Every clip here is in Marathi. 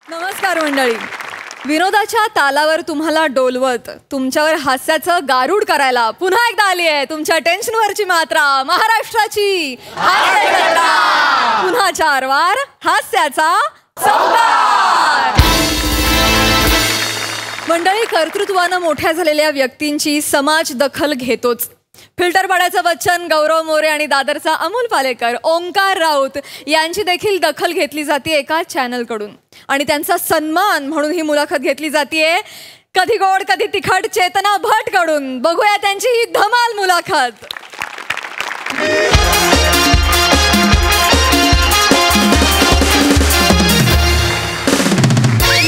नमस्कार मंडळी. विनोदाच्या तालावर तुम्हाला डोलवत तुमच्यावर हास्याचं गारुड करायला पुन्हा एकदा आली आहे तुमच्या टेन्शनवरची मात्रा महाराष्ट्राची हास्यकला. पुन्हा 4 वार हास्याचा संभार. मंडळी, कर्तृत्वानं मोठ्या झालेल्या व्यक्तींची समाज दखल घेतोच. फिल्टर पाड्याचं बच्चन गौरव मोरे आणि दादरचा अमोल पालेकर, ओंकार राऊत यांची देखील दखल घेतली जाते एका चॅनलकडून आणि त्यांचा सन्मान म्हणून ही मुलाखत घेतली जाते कधी गोड कधी तिखट चेतना भट कडून. बघूया त्यांची ही धमाल मुलाखत.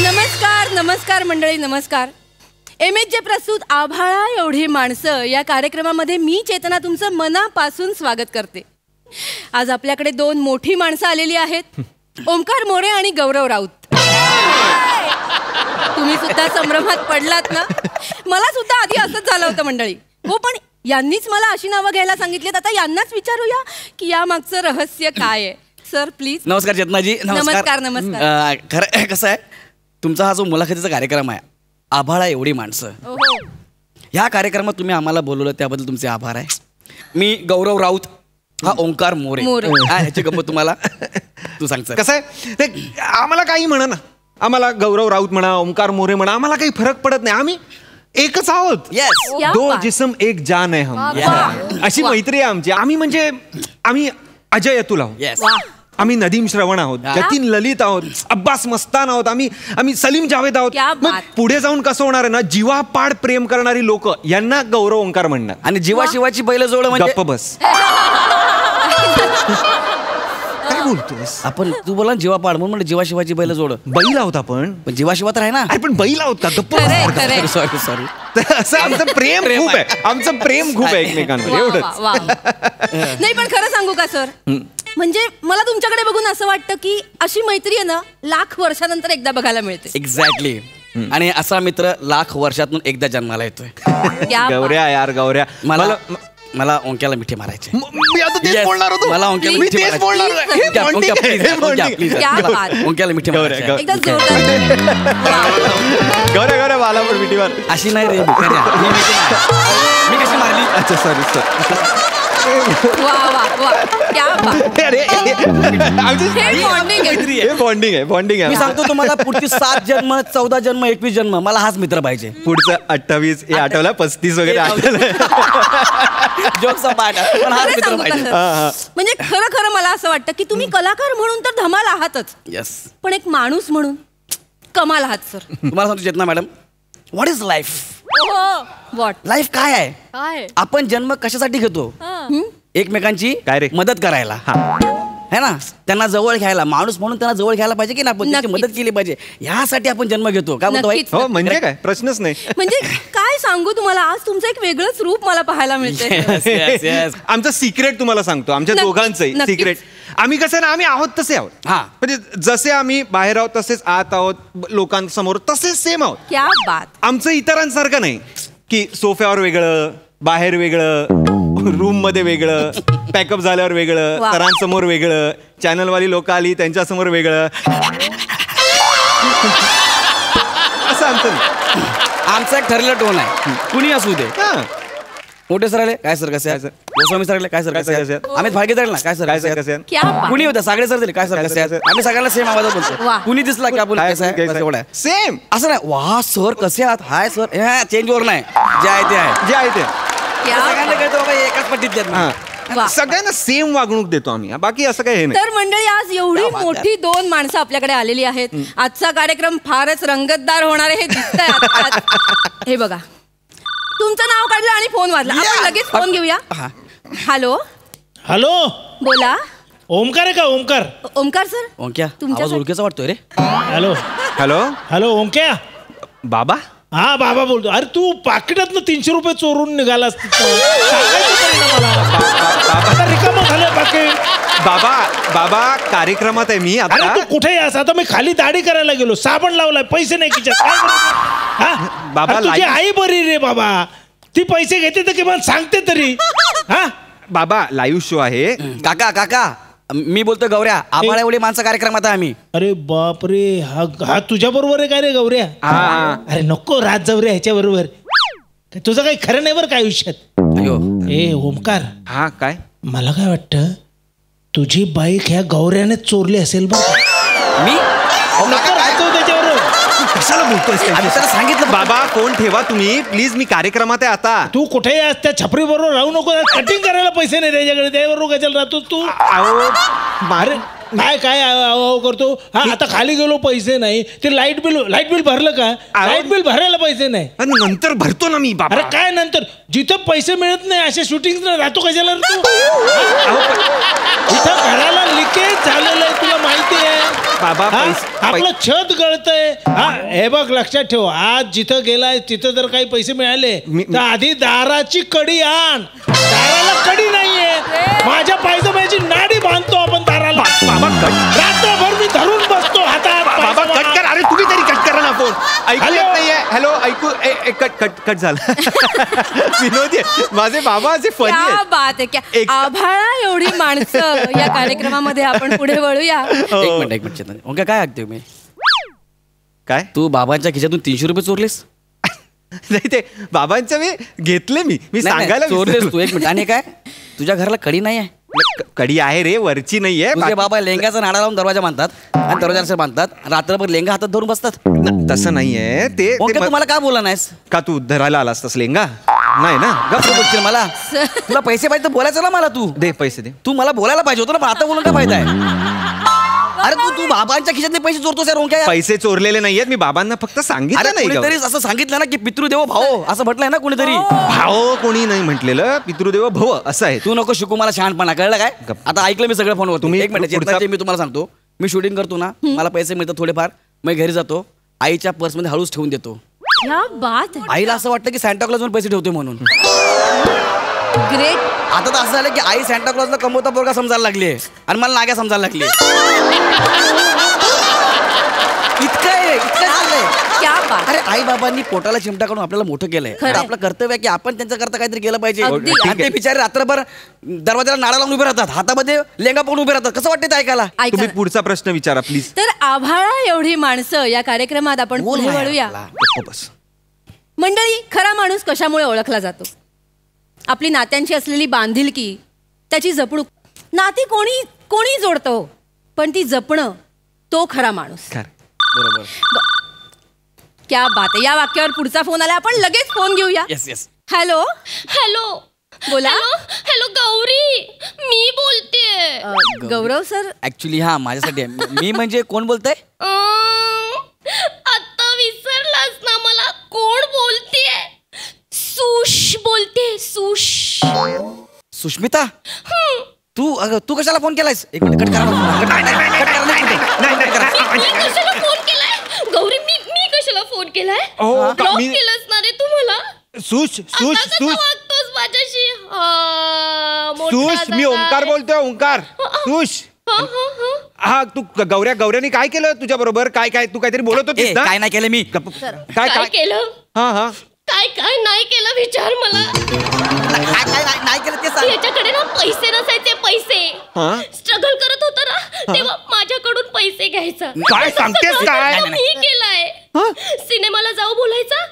नमस्कार नमस्कार मंडळी, नमस्कार. MHJ प्रस्तुत आभाळा एवढी माणसं या कार्यक्रमामध्ये मी चेतना तुमचं मनापासून स्वागत करते. आज आपल्याकडे 2 मोठी माणसं आलेली आहेत, ओंकार मोरे आणि गौरव राऊत. तुम्ही सुद्धा संभ्रमात पडलात ना? मला सुद्धा आधी असंच झालं होतं मंडळी. हो, पण यांनीच मला अशी नावं घ्यायला सांगितलीत. आता यांनाच विचारूया की या मागचं रहस्य काय आहे. Sir please. नमस्कार चेतनाजी. नमस्कार नमस्कार. खरं कसं आहे, तुमचा हा जो मुलाखतीचा कार्यक्रम आहे आभाळा एवढी माणसं, ह्या कार्यक्रमात तुम्ही आम्हाला बोलवलं त्याबद्दल तुमचे आभार आहे. मी गौरव राऊत, हा ओंकार मोरे. ह्याची गंमत तुम्हाला तू सांग. कसं आहे ते, आम्हाला काही म्हणा ना, आम्हाला गौरव राऊत म्हणा, ओंकार मोरे म्हणा, आम्हाला काही फरक पडत नाही. आम्ही एकच आहोत. येस. 2 जिस्म एक जान आहे हम. अशी मैत्री आहे आमची. आम्ही अजय अतुल आहोत. येस. आम्ही नदीम श्रवण आहोत, जतीन ललित आहोत, अब्बास मस्तान आहोत, आम्ही सलीम जावेद आहोत. मग पुढे जाऊन कसं होणार आहे ना, जीवापाड प्रेम करणारी लोक यांना गौरव ओंकार म्हणणार. आणि जीवाशिवाची बैल जोड म्हणजे गप्प बस. काय बोलतोस आपण? तू बोला जीवापाड म्हणून जीवाशिवाची बैल जोड. बैल आहोत आपण, पण जीवाशिवात आहे ना. अरे पण बैल आहोत का? गप्प. Sorry sorry. असं आमचं प्रेम खूप आहे. आमचं प्रेम खूप आहे एकमेकांवर. एवढंच. नाही पण खरं सांगू का सर, म्हणजे मला तुमच्याकडे बघून असं वाटतं की अशी मैत्री आहे ना, लाख वर्षानंतर एकदा बघायला मिळते. एक्झॅक्टली. आणि असा मित्र लाख वर्षातून एकदा जन्माला येतोय. गौऱ्या यार गौऱ्या, मला ओंक्याला मिठी मारायचे. मी आता तेच बोलणार होतो. मला ओंक्याला मिठी मारायची. ओंक्याला मिठी मारायची. एकदा जोरदार. गौऱ्या मला पण मिठी मार. अशी नाही रे, मी कशी मारली? अच्छा सॉरी सर. वा वा वा, क्या बात. हे बॉन्डिंग आहे. मी सांगतो तुम्हाला, पुढची 7 जन्म 14 जन्म 21 जन्म मला हाच मित्र पाहिजे. पुढचं 28 हे आठवला, 35 वगैरे आठवलं. पण हाच मित्र पाहिजे. म्हणजे खरं मला असं वाटतं की तुम्ही कलाकार म्हणून तर धमाल आहातच. येस. पण एक माणूस म्हणून कमाल आहात सर. तुम्हाला सांगतो Chetana madam, what is life? What life काय आहे? आपण जन्म कशासाठी घेतो? एकमेकांची काय रे? मदत करायला, है ना? त्यांना जवळ घ्यायला, माणूस म्हणून त्यांना जवळ घ्यायला पाहिजे की ना, आपण त्यांची मदत केली पाहिजे. यासाठी आपण जन्म घेतो. काय म्हणतो? हो म्हणजे काय प्रश्नच नाही. म्हणजे काय सांगू तुम्हाला, आज तुमचं एक वेगळंच रूप मला पाहायला मिळते. आमचं सिक्रेट तुम्हाला सांगतो, आमच्या दोघांचं सिक्रेट. आम्ही कसं ना, आम्ही आहोत तसे आहोत. म्हणजे जसे आम्ही बाहेर आहोत तसेच आत आहोत, लोकांसमोर तसेच सेम आहोत. क्या बात. आमचं इतरांसारखं नाही की सोफ्यावर वेगळं, बाहेर वेगळं, रूम मध्ये वेगळं, पॅकअप झाल्यावर वेगळं, सरांसमोर वेगळं, चॅनलवाली लोक आली त्यांच्यासमोर वेगळं. असं आमचं नाही. आमचा एक ठरलेला टोन आहे, कुणी असू दे. मोठे सर आले काय सर कसे आहे? गोस्वामी सर आले काय सर कसे आहे? अमित फाळके सर ना काय सर कसे आहे? कुणी होतं सागळे सर दिले काय सर कसे आहेत? आम्ही सगळ्यांना सेम आवाजात बोलतो. कुणी दिसला की आपण कसं आहे सेम. असं नाही वा सर कसे आहात, हाय सर, चेंज ओव्हर नाही, जे आहे ते आहे, जे आहे ते. सगळ्यांना कळतं बाबा एकाच पट्टीत देत. सगळ्यांना सेम वागणूक देतो आम्ही, बाकी असं काही नाही. तर मंडळी, आज एवढी मोठी 2 माणसं आपल्याकडे आलेली आहेत. आजचा कार्यक्रम फारच रंगतदार होणार आहे हे दिसतंय. हे बघा, तुमचं नाव काढलं आणि फोन वाजला. आपण लगेच फोन घेऊया. हॅलो हॅलो, बोला. ओमकार आहे का? ओमकार. ओमकार सर. ओंक्या, आवाज ओळखीचा वाटतोय रे. Hello hello hello Onkya. बाबा. हा बाबा बोलतो. अरे तू पाकिटातनं 300 रुपये चोरून निघालास. रिकामं झालं पाकिट. बाबा कार्यक्रमात आहे मी आता. अरे तू कुठे यास? आता मी खाली दाढी करायला गेलो, साबण लावलाय, पैसे नाही खिशात. बाबा तुझी आई बरी रे बाबा, ती पैसे घेते तर किमान सांगते तरी. बाबा लाईव्ह शो आहे. काका मी बोलतोय गौऱ्या, आभाळा एवढी माणसं कार्यक्रमात आहे आम्ही. अरे बापरे, हा तुझ्या बरोबर आहे काय रे गौऱ्या? अरे नको राज जावऱ्या ह्याच्या बरोबर. तुझं काही खरं नाही बरं काय आयुष्यात. ए ओमकार. हा काय? मला काय वाटतं तुझी बाईक ह्या गौऱ्याने चोरली असेल बघ. मी त्याच्यावर कशाला बोलतोय? सांगितलं बाबा फोन ठेवा तुम्ही प्लीज, मी कार्यक्रमात आहे आता. तू कुठेही आज त्या छपरी बरोबर राहू नको. कटिंग करायला पैसे नाही त्याच्याकडे, त्याबरोबर कशाला राहतो तू? अरे काय करतो हा? आता खाली गेलो पैसे नाही, ते लाईट बिल भरलं का? लाईट बिल भरायला पैसे नाही. नंतर भरतो ना मी बाबा. अरे काय नंतर? जिथं पैसे मिळत नाही अशा शूटिंग राहतो कशाला तू? इथं घराला लिकेज झालेलं आहे, तुला माहिती आहे बाबा. आपलं छत गळतंय. हा हे बघ लक्षात ठेव, आज जिथं गेलाय तिथं जर काही पैसे मिळाले तर आधी दाराची कडी आण. दाराला कडी नाहीये, माझ्या पायजमाची नाडी बांधतो आपण दाराला. रात्रभर मी धरून बसतो हातात. बाबा कट कर. अरे तुम्ही तरी कट करा ना फोन. ऐकू येत नाहीये. हॅलो ऐकू कट झालं. विनोदी माझे बाबा असे फनी क्या बात आहे. क्या आभाळा एवढी माणसं या कार्यक्रमामध्ये आपण पुढे वळूया. एक मिनिट चेतन, ओंकार काय ऐकतोय मी? काय तू बाबांच्या खिशातून 300 रुपये चोरलेस? नाही ते बाबांचं मी घेतले. मी सांगायला चोरलेस तू. एक मिनिट. आणि काय तुझ्या घराला कडी नाही आहे? कडी आहे रे, वरची नाहीये. तुझे बाबा लेंगाचा नाडा लावून दरवाजा बांधतात आणि दरवाजा बांधतात, रात्रभर लेंगा हातात धरून बसतात. तसं नाहीये ते. तुम्हाला काय बोला नाहीस का? तू धरायला आलास तस लेंगा नाही ना? गप्प बसशील मला. तुला पैसे पाहिजे तर बोलायचं ना मला. तू दे पैसे दे. तू मला बोलायला पाहिजे होतं ना, पण आता बोलून काय फायदा आहे? अरे तू बाबांच्या खिशातले पैसे चोरतोस यार ओंकार. पैसे चोरलेले नाहीयेत, मी बाबांना फक्त सांगितलं नाही. कोणीतरी असं सांगितलं ना की पितृदेवो भाव असं म्हटलंय ना कोणीतरी. भाव कोणी नाही म्हटलेलं, पितृदेव भव असं आहे. तू नको शिकू मला शहाणपणा, कळलं काय? आता ऐकलं मी सगळं फोनवर. तुम्ही एक मिनिट मी तुम्हाला सांगतो. मी शूटिंग करतो ना, मला पैसे मिळतात थोडेफार, मी घरी जातो, आईच्या पर्समध्ये हळूच ठेवून देतो. क्या बात आहे. आईला असं वाटतं की सॅन्टा क्लॉजवर पैसे ठेवते म्हणून. ग्रेट. आता तर असं झालं की आई सॅन्टा क्लॉजला कमवता पोरगा समजायला लागली आणि मला नाग्या समजायला लागली. इतकं चाललंय. क्या बात. अरे आई बाबांनी पोटाला चिमटा काढून आपल्याला मोठं केलंय. आपलं कर्तव्य आहे की आपण त्यांच्या करता काहीतरी केलं पाहिजे. आणि ते बिचारे रात्रभर दरवाजाला नाडा लावून उभे राहतात, हातामध्ये लेंगा पकडून उभे राहतात. कसं वाटतं ऐकायला? तुम्ही पुढचा प्रश्न विचारा प्लीज. तर आभाळा एवढी माणसं या कार्यक्रमात आपण पुढे वळूया. बस. मंडळी, खरा माणूस कशामुळे ओळखला जातो? आपली नात्यांची असलेली बांधिलकी, त्याची जपणूक. नाती कोणी जोडतो, पण ती जपणं तो खरा माणूस. बरोबर. क्या बात आहे. या वाक्यावर पुढचा फोन आला, आपण लगेच फोन घेऊया. येस. हॅलो बोला. हॅलो गौरी, मी बोलतेय. गौरव सर. ऍक्च्युली हा माझ्यासाठी आहे. मी म्हणजे कोण बोलतंय? आता विसरलास ना मला कोण बोलतेय? सुश बोलते. सुष्मिता. तू कशाला फोन केलायस? एक मिनिट कट करा. कशाला फोन केलाय गौरी? मी कशाला फोन केलाय? ब्लॉक केलंस ना रे तू मला. सुश वागतोस माझ्याशी? सुश, मी ओंकार बोलतोय. ओंकार. सुश. हा तू गौऱ्याने काय केलं तुझ्या बरोबर? काय तू काहीतरी बोलत होतीस ना? काय नाही केलं मी. काय केलं? हा काय नाही केलं विचार मला. नाही केलं ते सांग. याच्याकडे ना पैसे नसायचे. पैसे स्ट्रगल करत होता ना, तेव्हा माझ्याकडून पैसे घ्यायचा. काय सांगतेस काय? मी केलाय. सिनेमाला जाऊ बोलायचा,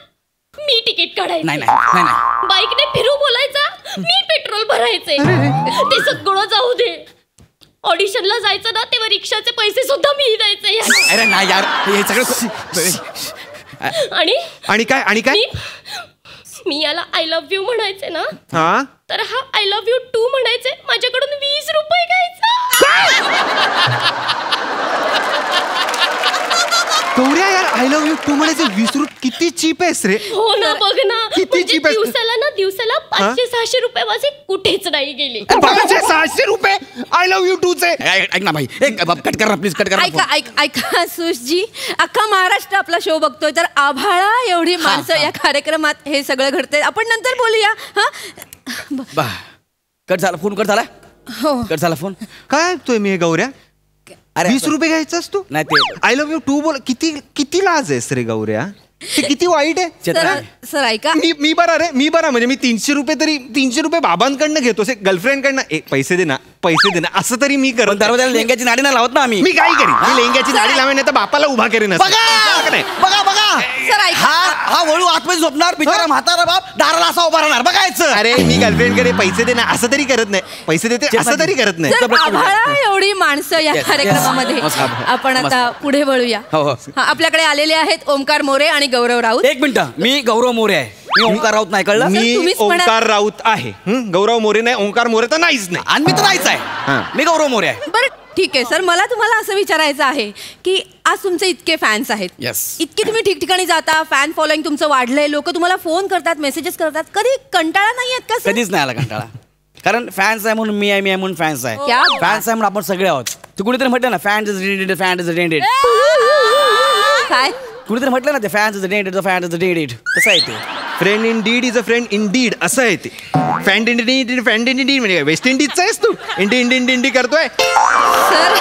मी तिकीट काढायचं. नाही. बाईकने फिरू बोलायचा, मी पेट्रोल भरायचे. ते सगळं जाऊ दे. ऑडिशनला जायचं ना, तेव्हा रिक्षाचे पैसे सुद्धा मी द्यायचे. अरे नाही यार, हे सगळं. आणि काय मी याला आय लव्ह यू म्हणायचे ना, तर हा आय लव्ह यू टू म्हणायचे. माझ्याकडून 20 रुपये घ्यायचा. गौऱ्या यार, आय लव्ह यू टू म्हणायचे 20 रुपये किती चीप आहेस रे. हो ना, बघ ना. किती cheap आहे. दिवसाला 500-600 रुपये माझे कुठेच नाही गेले. 500-600 रुपये आय लव्ह यू टूचे. ऐक ना भाई, कट करा प्लीज, कट करा. ऐका सुशजी, अख्खा महाराष्ट्र आपला शो बघतोय, तर आभाळा एवढी माणसं या कार्यक्रमात हे सगळं घडतंय. आपण नंतर बोलूया. कट झाला फोन. कट झाला. हो. कट झाला फोन. काय ऐकतोय मी हे गौऱ्या? अरे 20 रुपये घ्यायचास तू? नाही ते आय लव्ह यू टू बोल. किती लाज आहेस रे गौऱ्या. ते किती वाईट आहे. सर सर ऐका, मी बरा रे, मी बरा. म्हणजे मी 300 रुपये बाबांकडनं घेतो, गर्लफ्रेंडकडनं पैसे दे ना असं तरी मी करत. दरवाजाला लेंग्याची नाडी ना लावत ना आम्ही. मी काय करीन, मी लेंग्याची नाडी लावेन नाही तर बापाला उभा करेन. बघा सर ऐका, हा वळू आतमध्ये झोपणार बिचारा म्हातारा बाप दाराला असा उभा राहणार बघायचं. अरे मी गर्लफ्रेंडकडे पैसे दे ना असं तरी करत नाही, पैसे देते असं तरी करत नाही. सर आभाळा एवढी माणसं या कार्यक्रमामध्ये. आपण आता पुढे वळूया. आपल्याकडे आलेले आहेत ओमकार मोरे आणि गौरव राऊत. एक मिनिट, मी गौरव मोरे आहे, मी ओंकार राऊत नाही, कळलं? मी ओंकार राऊत आहे. गौरव मोरे नाही, ओंकार मोरे तर नाहीच नाही. आणि मी तर नाहीच आहे, मी गौरव मोरे आहे. बरं ठीक आहे सर, मला तुम्हाला असं विचारायचं आहे की आज तुमचे इतके फॅन्स आहेत, इतके तुम्ही ठिकठिकाणी जाता, फॅन फॉलोइंग तुमचं वाढलंय, लोक तुम्हाला फोन करतात, मेसेजेस करतात, कधी कंटाळा नाही येत का? कधीच नाही आला कंटाळा, कारण फॅन्स आहे म्हणून मी आहे म्हणून फॅन्स आहे. फॅन्स आहे म्हणून आपण सगळे आहोत. तू कुणीतरी म्हटलं ना फॅन्स इज डेंडेड, फॅन्स इज डेंडेड. काय कुणीतरी म्हटलं ना ते फॅन्स इज डेंडेड, फॅन्स इज डेंडेड. कसं आहे ते? Friend in deed is a friend in deed असं आहे ते. फॅन इंडी म्हणजे वेस्ट इंडिजचा आहेस तू, इंडी करतोय. सर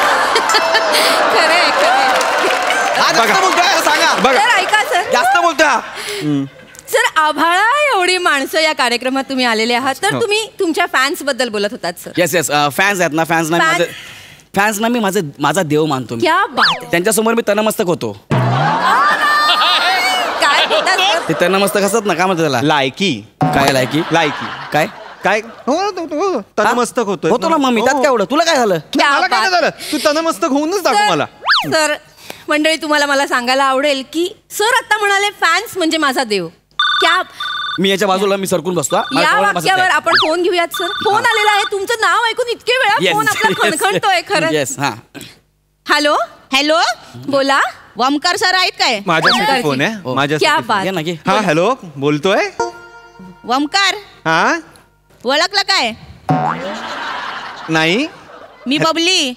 खरंय सांगा बघा, सर ऐका सर, जास्त बोलता. सर आभाळा एवढी माणसं या कार्यक्रमात तुम्ही आलेले आहात, तर तुम्ही तुमच्या फॅन्स बद्दल बोलत होतात सर. येस फॅन्स आहेत ना, फॅन्सना मी माझा देव मानतो. क्या बात आहे. त्यांच्यासमोर मी तनमस्तक होतो. काय बोलतात सर? ते तनमस्तक असतात ना, काय म्हणतात त्याला? लायकी. काय लायकी? काय काय तनमस्तक होतो ना मग मी, त्यात काय एवढं? तुला काय झालं? मला काय झालं? तू तनमस्तक होऊनच दाखव मला. सर मंडळी, तुम्हाला मला सांगायला आवडेल की सर आता म्हणाले फॅन्स म्हणजे माझा देव. क्या मी याच्या बाजूला मी सरकून बसतो. या वाक्यावर आपण फोन घेऊयात सर. फोन आलेला आहे, तुमचं नाव ऐकून इतके वेळा फोन आपला खणखणतोय खरं. हॅलो हॅलो, बोला. ओमकार सर आहेत काय? माझ्यासाठी फोन आहे, माझ्यासाठी. हा हॅलो, बोलतोय ओमकार. हा ओळखलं काय? नाही. मी बबली.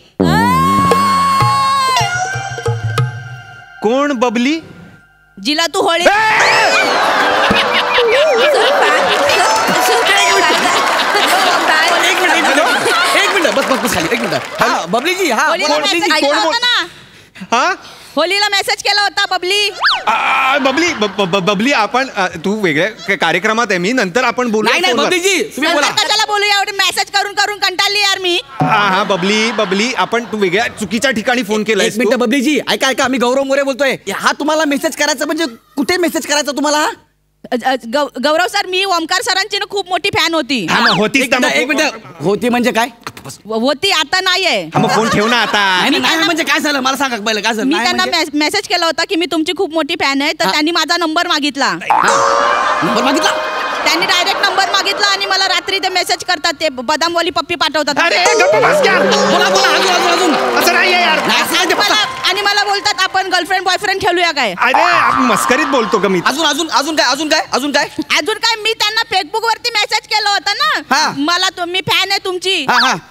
कोण बबली? जिला तू होळी. एक मिनिट बस खाली, एक मिनिट. हा बबलीजी, हा हा होलीला मेसेज केला होता बबली. बबली आपण तू वेगळ्या कार्यक्रमात आहे, मी नंतर आपण बोलू. नाही बबलीजी तुम्ही बोला. कशाला बोलूया, एवढे मेसेज करून करून कंटाळली यार मी. हा बबली आपण तू वेगळ्या चुकीच्या ठिकाणी फोन केला. एक मिनिट बबलीजी, ऐका मी गौरव मोरे बोलतोय. हा तुम्हाला मेसेज करायचा म्हणजे कुठे मेसेज करायचा तुम्हाला? गौरव सर, मी ओमकार सरांची ना खूप मोठी फॅन होती. एक मिनिट, होती म्हणजे काय? होती, आता नाहीये. मग फोन ठेव ना आता. नाही म्हणजे काय झालं मला सांगा पहिलं, काय झालं? मी त्यांना मेसेज केला होता की मी तुमची खूप मोठी फॅन आहे, तर त्यांनी माझा नंबर मागितला. नंबर मागितला? त्यांनी डायरेक्ट नंबर मागितला आणि मला रात्री ते मेसेज करतात, ते बदामवाली पप्पी पाठवतात. आणि मला बोलतात आपण गर्लफ्रेंड बॉयफ्रेंड ठेवूया काय? अरे मस्करीत बोलतो का मी? अजून काय? मी त्यांना फेसबुक वरती मेसेज केला होता ना, मला मी फॅन आहे तुमची,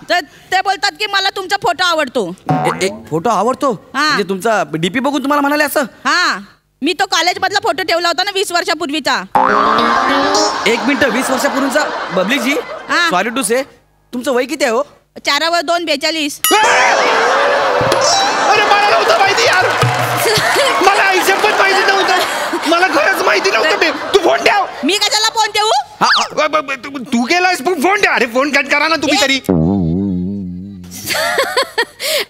तर ते बोलतात की मला तुमचा फोटो आवडतो. फोटो आवडतो म्हणजे तुमचा डीपी बघून तुम्हाला म्हणाले असं? हा, मी तो कॉलेज मधला फोटो ठेवला होता ना 20 वर्षापूर्वीचा. एक मिनिट, 20 वर्षापूर्वीचा? बबलीजी सॉरी टू से, तुमचं वय किती आहे हो? 4/2/42. अरे मला नव्हतं माहिती यार, मला आयुष्यात माहिती नव्हतं, मला खरंच माहिती नव्हतं. तू फोन ठेव. मी कशाला फोन ठेवू? तू केलास फोन ठेव. अरे फोन कट करा ना तुम्ही तरी.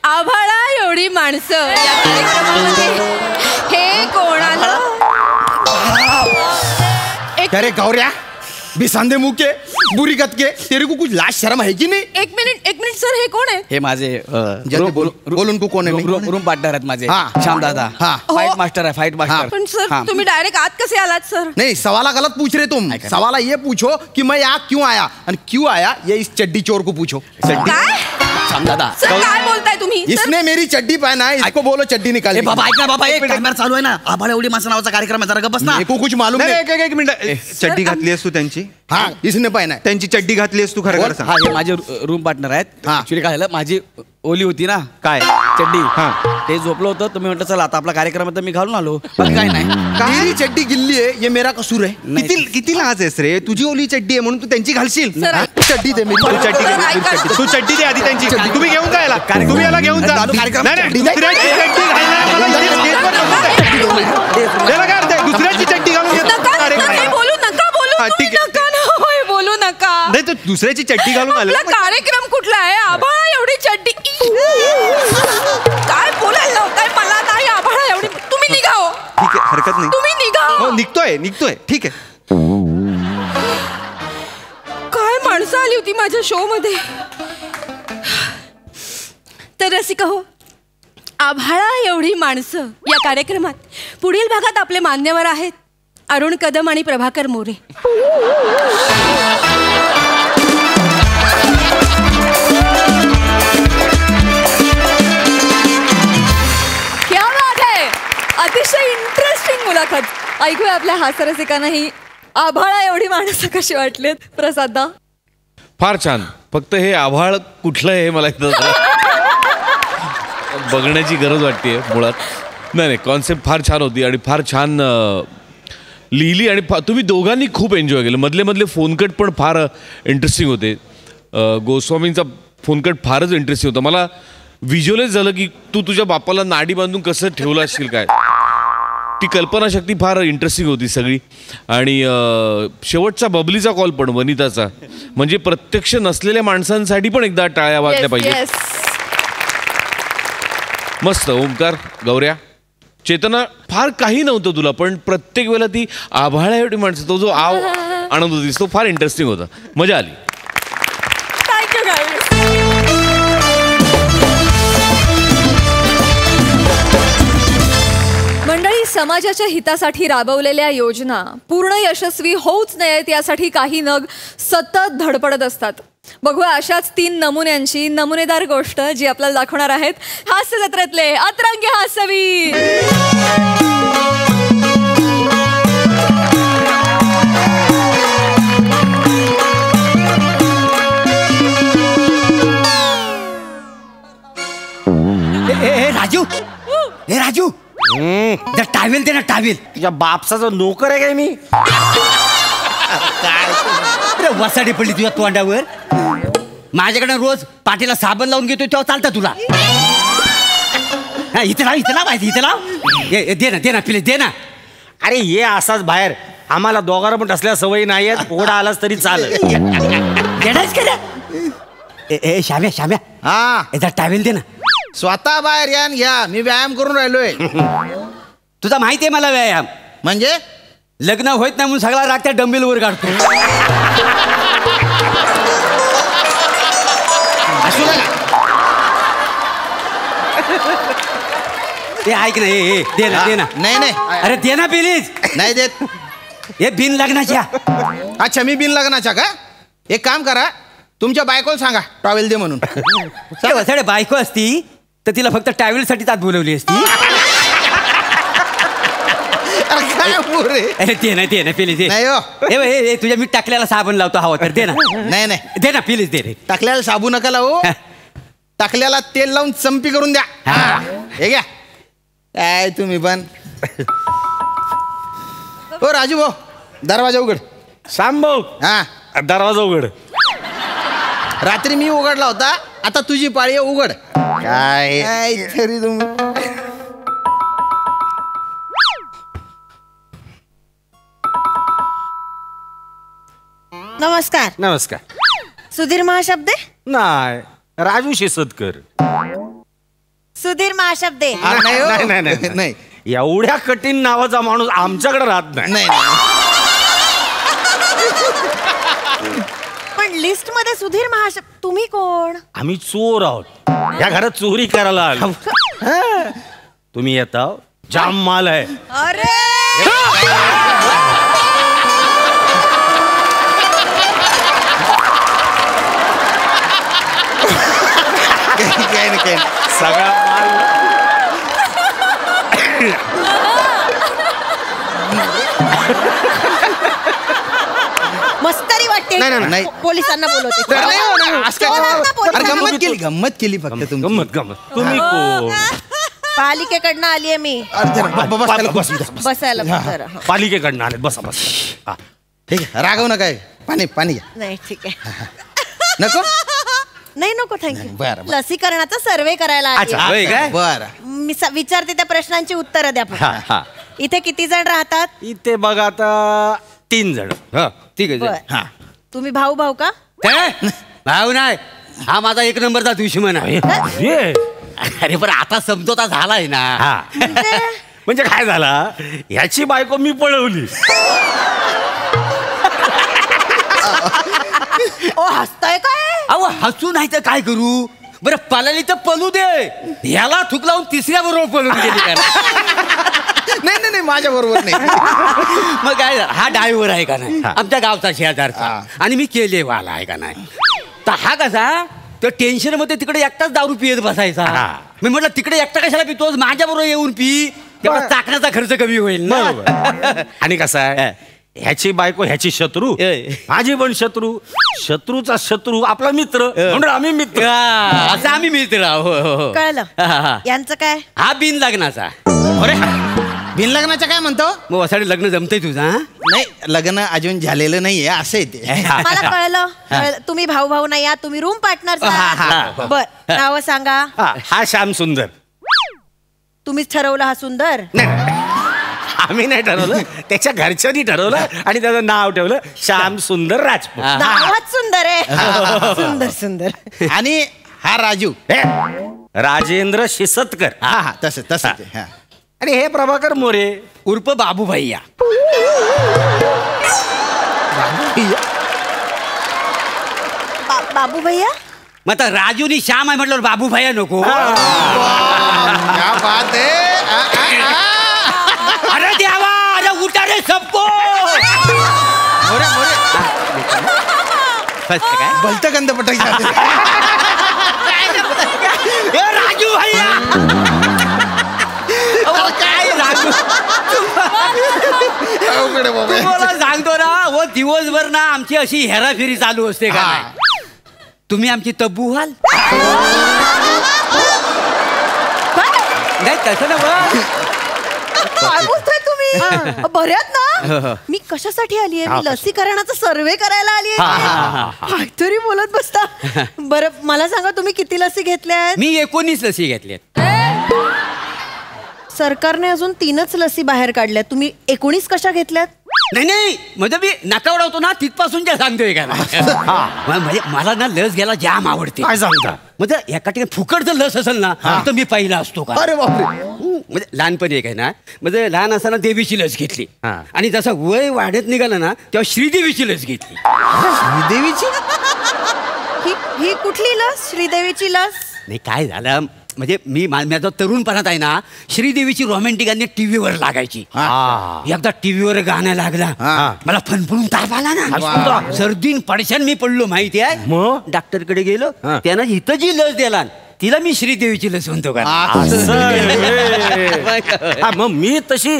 आभाळा एवढी माणसं या कार्यक्रमामध्ये, हे कोणाला? अरे गौऱ्या, बिसांदे मुके बुरी गत के, तेरे को कुछ लाज शर्म है की नहीं? एक मिनिट सर, हे कोण आहे? हे माझे बोलून को कोण आहे? रूम पार्टनर आहेत माझे, श्याम दादा. फाइट मास्टर है, फाइट मास्टर. पण सर तुम्ही डायरेक्ट आत कसे आलात सर? नहीं, सवाल गलत पूछ रहे तुम. सवाल ये पूछो कि मैं यहाँ क्यों आया, और क्यों आया ये इस चड्डी चोर को पूछो. काय? श्याम दादा सर काय बोलताय तुम्ही? इसने मेरी चड्डी पहना है, इसको बोलो चड्डी निकाल. बाबा ऐक ना बाबा, एक कॅमेरा चालू आहे ना. आभाळा एवढी माणसं नावाचा कार्यक्रम आहे, जरा गप्प बस ना. को कुछ मालूम नहीं. एक मिनिट, चड्डी घातली असतो त्यांची? हाँ, इसने पहना है. त्यांची चड्डी घातली असतो खरं खरं सांग. हा, हे माझे रूम पार्टनर आहेत. ऍक्च्युली काय झालं, माझी ओली होती ना काय चड्डी, ते झोपलं होतं, तर मी म्हटलं चला आता आपला कार्यक्रम तर मी घालून आलो. बाकी काय नाही. मेरी चड्डी गिल्ली है, ये मेरा कसूर है. किती लाज आहेस रे, तुझी ओली चड्डी आहे म्हणून तू त्यांची घालशील? चड्डी दे मेरी. तू चड्डी दे आधी त्यांची. तुम्ही घेऊन जा याला, तुम्ही याला घेऊन जा. कार्यक्रम नाही, दुसऱ्याची चड्डी घालणार मला स्टेजवर नको. याला काय अर्थ आहे? दुसऱ्याची चड्डी घालून येतो. अरे काय? बोलू नका हा, ठीक आहे. बोलू नका नाही तर दुसऱ्याची चड्डी घालून आलं. आपला कार्यक्रम कुठला आहे? आभाळा एवढी चड्डी काय बोलायला लावताय मला? नाही आभाळा एवढी. तुम्ही निघा हो. ठीक आहे, हरकत नाही. तुम्ही निघा. हो निघतोय ठीक आहे. काय माणसं आली होती माझ्या शो मध्ये. तर रसिका हो, आभाळा एवढी माणसं या कार्यक्रमात पुढील भागात आपले मान्यवर आहेत अरुण कदम आणि प्रभाकर मोरे. क्या बात है. अतिशय इंटरेस्टिंग मुलाखत. ऐकूया आपल्या हास्यरसिकांना ही आभाळा एवढी माणसं कशी वाटलीत. प्रसादा फार छान. फक्त हे आभाळ कुठलं आहे मला एकदा बघण्याची गरज वाटते मुळात. नाही कॉन्सेप्ट फार छान होती आणि फार छान लिहिली आणि तुम्ही दोघांनी खूप एन्जॉय केलं. मधले फोनकट पण फार इंटरेस्टिंग होते. गोस्वामींचा फोनकट फारच इंटरेस्टिंग होता. मला व्हिज्युअलाइज झालं की तू तुझ्या बापाला नाडी बांधून कसं ठेवलं असशील काय. ती कल्पनाशक्ती फार इंटरेस्टिंग होती सगळी. आणि शेवटचा बबलीचा कॉल पण वनिताचा म्हणजे प्रत्यक्ष नसलेल्या माणसांसाठी पण एकदा टाळ्या वाजल्या पाहिजे. मस्त. ओंकार, गौऱ्या, चेतना फार काही नव्हतं तुला पण प्रत्येक वेळेला ती आभाळा एवढी माणसं तो जो आव आनंद होतीस तो फार इंटरेस्टिंग होता. मजा आली. Thank you guys. मंडळी, समाजाच्या हितासाठी राबवलेल्या योजना पूर्ण यशस्वी होऊच नयेत यासाठी काही नग सतत धडपडत असतात. बघूया अशाच 3 नमुन्यांची नमुनेदार गोष्ट जी आपल्याला दाखवणार आहेत हास्य जत्रेतले अतरंगी हास्यवीर. राजू, हे राजू, टावेल दे ना टावेल. तुझ्या बापसाचा नोकर आहे काय मी? काय वसाडी पडली तुझ्या तोंडावर. माझ्याकडे रोज पाठीला साबण लावून घेतोय तेव्हा चालतं तुला. इथे लाव माहिती इथे लाव. दे ना प्लीज दे ना. अरे ये असाच बाहेर. आम्हाला दोघांना पण असल्या सवयी नाही आहेत. पोडा आलाच तरी चालेल. श्याम्या हा जरा टावेल दे ना. स्वतः बाहेर या न घ्या. मी व्यायाम करून राहिलोय. तुझा माहिती आहे मला व्यायाम म्हणजे लग्न होत नाही म्हणून सगळा राग त्या डंबेलवर काढतो. असू नका. ते ऐक ना. दे ना. नाही अरे दे ना प्लीज. नाही देत. हे बिन लग्नाच्या. अच्छा मी बिन लग्नाच्या का? एक काम करा, तुमच्या बायकोला सांगा टॉवेल दे म्हणून. वसाडे बायको असती तर तिला फक्त टॅवेलसाठी आत बोलवली असती. काय ते नाही प्लीज दे. नाही हो. हे तुझ्या मी टाकल्याला साबण लावतो हवा तर दे ना. नाही दे ना प्लीज दे रे. टाकल्याला साबू नका लावू. टाकल्याला तेल लावून चंपी करून द्या. हे घ्या. काय तुम्ही पण. हो राजू भाऊ, दरवाजा उघड. सांब भाऊ, हा दरवाजा उघड. रात्री मी उघडला होता, आता तुझी पाळी आहे, उघड. काय तरी तुम्ही. नमस्कार. नमस्कार. सुधीर महाशब्दे. नाही, राजू शिसदकर. सुधीर महाशब्दे. नाही नाही एवढ्या कठीण नावाचा माणूस आमच्याकडे राहत नाही. नाही पण लिस्ट मध्ये सुधीर महाशब्द. तुम्ही कोण? आम्ही चोर आहोत. या घरात चोरी करायला आलो. तुम्ही येता, जाम माल आहे. अरे काय नाही सगळा माल. मस्तरी वाटते. नाही. पोलिसांना बोलवते. गंमत केली फक्त तुम्ही. गमत तुम्ही कोण? पालिकेकडनं आली आहे मी. बसायला जरा. पालिकेकडनं आले. बसा. हा ठीक आहे, रागव नका. पाणी घ्या. नाही ठीक आहे. नको नाही नको थँक्यू. बरं. लसीकरणाचा सर्वे करायला आली आहे. काय बरं. मी विचारते त्या प्रश्नांची उत्तरं द्या. इथे किती जण राहतात? इथे बघा आता 3 जण. ठीक आहे. बरं. तुम्ही भाऊ भाऊ का? भाऊ नाही, हा माझा 1 नंबरचा दुश्मन आहे. अरे पण आता समजोता झालाय ना. म्हणजे काय झाला, ह्याची बायको मी पळवली. ओ हसताय काय? अहो हसू नाही तर काय करू. बरं पळाली तर पळू दे, ह्याला थुक लावून 3ऱ्या बरोबर पळून गेली का? नाही माझ्या बरोबर नाही. मग काय, हा ड्रायव्हर आहे का नाही, आमच्या गावचा शेजारचा, आणि मी केलेवाला आहे का नाही. तर हा कसा, तर टेन्शन मध्ये तिकडे एकटाच दारू पियत बसायचा. मी म्हटलं तिकडे एकटा कशाला पितोस, माझ्या बरोबर येऊन पी, तेवढा चाकण्याचा खर्च कमी होईल ना. आणि कसं आहे, ह्याची बायको ह्याची शत्रू, माझी पण शत्रू, शत्रूचा शत्रू आपला मित्र, म्हणून आम्ही मित्र. असं आम्ही मित्र. हो. कळलं. यांचं काय? हा बिन लग्नाचा. अरे बिन लग्नाचं काय म्हणतो? मग असाडी लग्न जमतंय तुझा? नाही, लग्न अजून झालेलं नाहीये असं येते. मला कळलं. तुम्ही भाऊ भाऊ नाही आहात, तुम्ही रूम पार्टनर. बर, नाव सांगा. हा श्याम सुंदर. तुम्हीच ठरवलं हा सुंदर? आम्ही नाही ठरवलं, त्याच्या घरच्यांनी ठरवलं आणि त्याचं नाव ठेवलं श्याम सुंदर राजपूत. नावच सुंदर आहे. सुंदर सुंदर. आणि हा राजू, राजेंद्र शिसतकर. हा तसं. आणि हे प्रभाकर मोरे उर्फ बाबू भैया. बाबू भैया? मग आता राजूनी श्याम आहे म्हटलं बाबू भैया नको. क्या बात है. अरे देवा, अरे उठा रे सबको. भलत गंध पटक राजू भैया. काय राजू, तुम्हाला सांगतो ना, वो दिवसभर ना आमची अशी हेराफेरी चालू असते का नाही. तुम्ही आमची तब्बू व्हाल. नाही तसं ना. काय बोलताय तुम्ही? बऱ्यात ना. मी कशासाठी आली आहे? मी लसीकरणाचा सर्वे करायला आली आहे. काहीतरी बोलत बसता. बरं मला सांगा, तुम्ही किती लसी घेतल्या आहेत? मी 19 लसी घेतल्यात. सरकारने अजून 3च लसी बाहेर काढल्यात, तुम्ही 19 कशा घेतल्यात? नाही म्हणजे मी नका उडवतो ना, तिथपासून जे सांगतोय का. म्हणजे मला ना लस घ्यायला जाम आवडते. काय सांगता? म्हणजे एका ठिकाणी फुकट जर लस असेल ना तर मी पहिला असतो का. अरे बापरे. म्हणजे लहानपणी एक आहे ना, म्हणजे लहान असताना देवीची लस घेतली, आणि जसं वय वाढत निघालं ना तेव्हा श्रीदेवीची लस घेतली. श्रीदेवीची? ही कुठली लस? श्रीदेवीची लस? नाही काय झालं, म्हणजे मी माझ्या तरुणपणात आहे ना, श्रीदेवीची रोमॅन्टिक गाणी टीव्हीवर लागायची. एकदा टीव्हीवर गाणं लागला, मला फणफणून ताप आला ना, सर्दीन पडशान मी पडलो माहिती आहे. मग डॉक्टरकडे गेलो, त्यानं इथं जी लस दिला तिला मी श्रीदेवीची लस म्हणतो का. मग मी तशी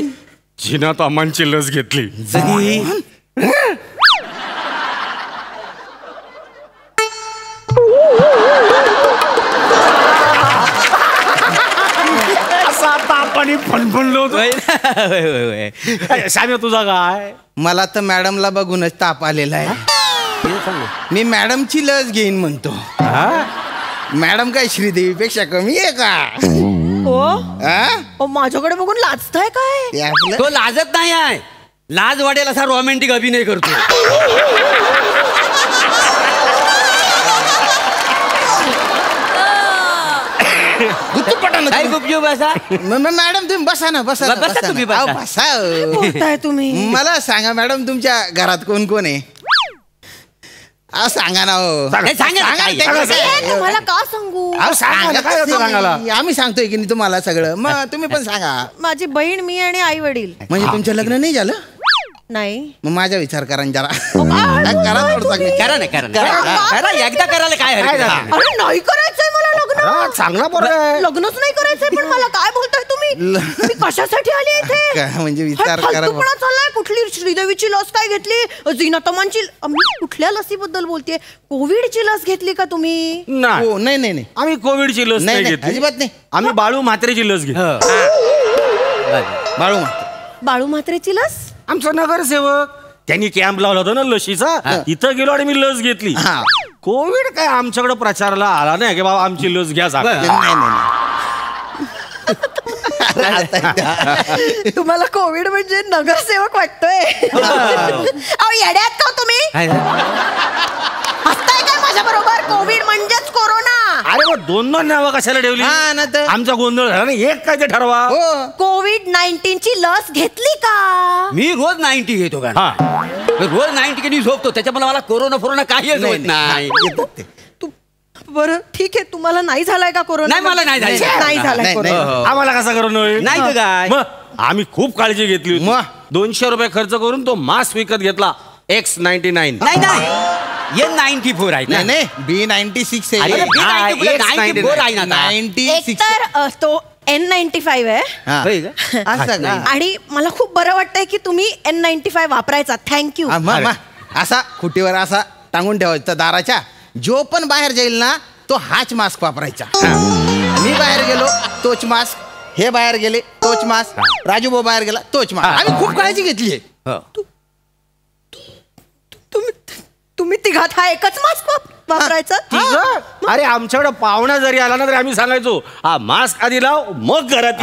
जिनात अमांची लस घेतली. आणि फणफणलो होतो. श्याम्या तुझा काय? मला तर मॅडमला बघूनच ताप आलेला आहे. मी मॅडमची लस घेईन म्हणतो. मॅडम काय श्रीदेवीपेक्षा कमी आहे का? हो, माझ्याकडे बघून लाजताय काय? तो लाजत नाही आहे, लाज वाटेल असा रोमॅन्टिक अभिनय करतो. मॅडम तुम्ही बसा ना. बसा तुम्ही. बसा तुम्ही. मला सांगा मॅडम, तुमच्या घरात कोण कोण आहे? सांगा ना. मला का सांगू? आम्ही सांगतोय की नाही तुम्हाला सगळं, मग तुम्ही पण सांगा. माझी बहीण, मी आणि आई वडील. म्हणजे तुमचं लग्न नाही झालं? नाही. मग माझा विचार करा जरा. करा एकदा करायला काय. अरे नाही करायचंय मला लग्न. चांगला पोरगा. लग्नच नाही करायचंय, पण मला काय बोलताय तुम्ही? मी कशासाठी आली इथे? म्हणजे विचार करा. चाललाय. कुठली श्रीदेवीची लस काय घेतली? झिनातमांची. कुठल्या लसीबद्दल बोलतेय? कोविडची लस घेतली का तुम्ही? नाही आम्ही कोविडची लस नाही घेतली. अजिबात नाही. आम्ही बाळू म्हात्रेची लस घेतली. बाळू म्हात्रेची लस? आमचा नगरसेवक त्यांनी कॅम्प लावला होता ना लशीचा, इथं गेलो आणि मी लस घेतली. कोविड काय आमच्याकडे प्रचाराला आला नाही की बाबा आमची लस घ्या. तुम्हाला कोविड म्हणजे नगरसेवक वाटतोय अहो येड्यात का तुम्ही हसताय काय माझ्या बरोबर कोविड म्हणजेच कोरोना अरे मग दोन नावं कशाला ठेवली आमचा गोंधळ झाला ना एक काय ते ठरवा कोविड-19 ची लस घेतली का मी रोज 90 घेतो का रोज 90 केली झोपतो त्याच्यामुळे मला कोरोना काही होत नाही बरं ठीक आहे तुम्हाला नाही झालाय का कोरोना नाही मला नाही झालाय आम्हाला कसा करून नाही काय आम्ही खूप काळजी घेतली $200 खर्च करून तो मास्क विकत घेतला X99 नाही N94 आहे नाही B96 आहे तर तो N95 आहे आणि मला खूप बरं वाटतंय की तुम्ही N95 वापरायचा थँक्यू असा खुटीवर असा टांगून ठेवायचा दाराच्या जो पण बाहेर जाईल ना तो हाच मास्क वापरायचा मी बाहेर गेलो तोच मास्क हे बाहेर गेले तोच मास्क राजूभाऊ बाहेर गेला तोच मास्क आम्ही खूप काळजी घेतली आहे तुम्ही तिघात हा एकच मास्क वापरायचा अरे आमच्याकडे पाहुणा जरी आला ना तरी आम्ही सांगायचो हा मास्क आधी लाव मग घरात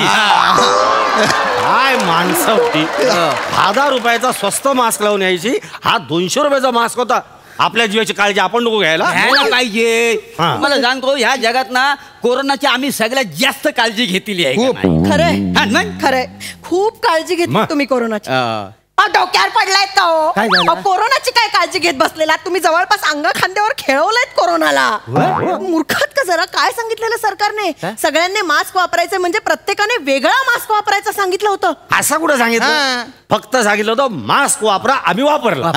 काय माणसं होती ₹1000 स्वस्त मास्क लावून यायची हा $200 मास्क होता आपल्या जीवाची काळजी आपण नको घ्यायला पाहिजे मला सांगतो ह्या जगात ना कोरोनाची आम्ही सगळ्यात जास्त काळजी घेतली आहे खरंय खूप काळजी घेतली तुम्ही कोरोनाची डोक्यावर पडलाय का कोरोनाची काय काळजी घेत बसलेला तुम्ही जवळपास अंग खांद्यावर खेळवलायत कोरोनाला मूर्खात का जरा काय सांगितलेलं सरकारने सगळ्यांनी मास्क वापरायचं म्हणजे प्रत्येकाने वेगळा मास्क वापरायचं सांगितलं होतं असं कुठं सांगितलं फक्त सांगितलं होतं मास्क वापरा आम्ही वापरला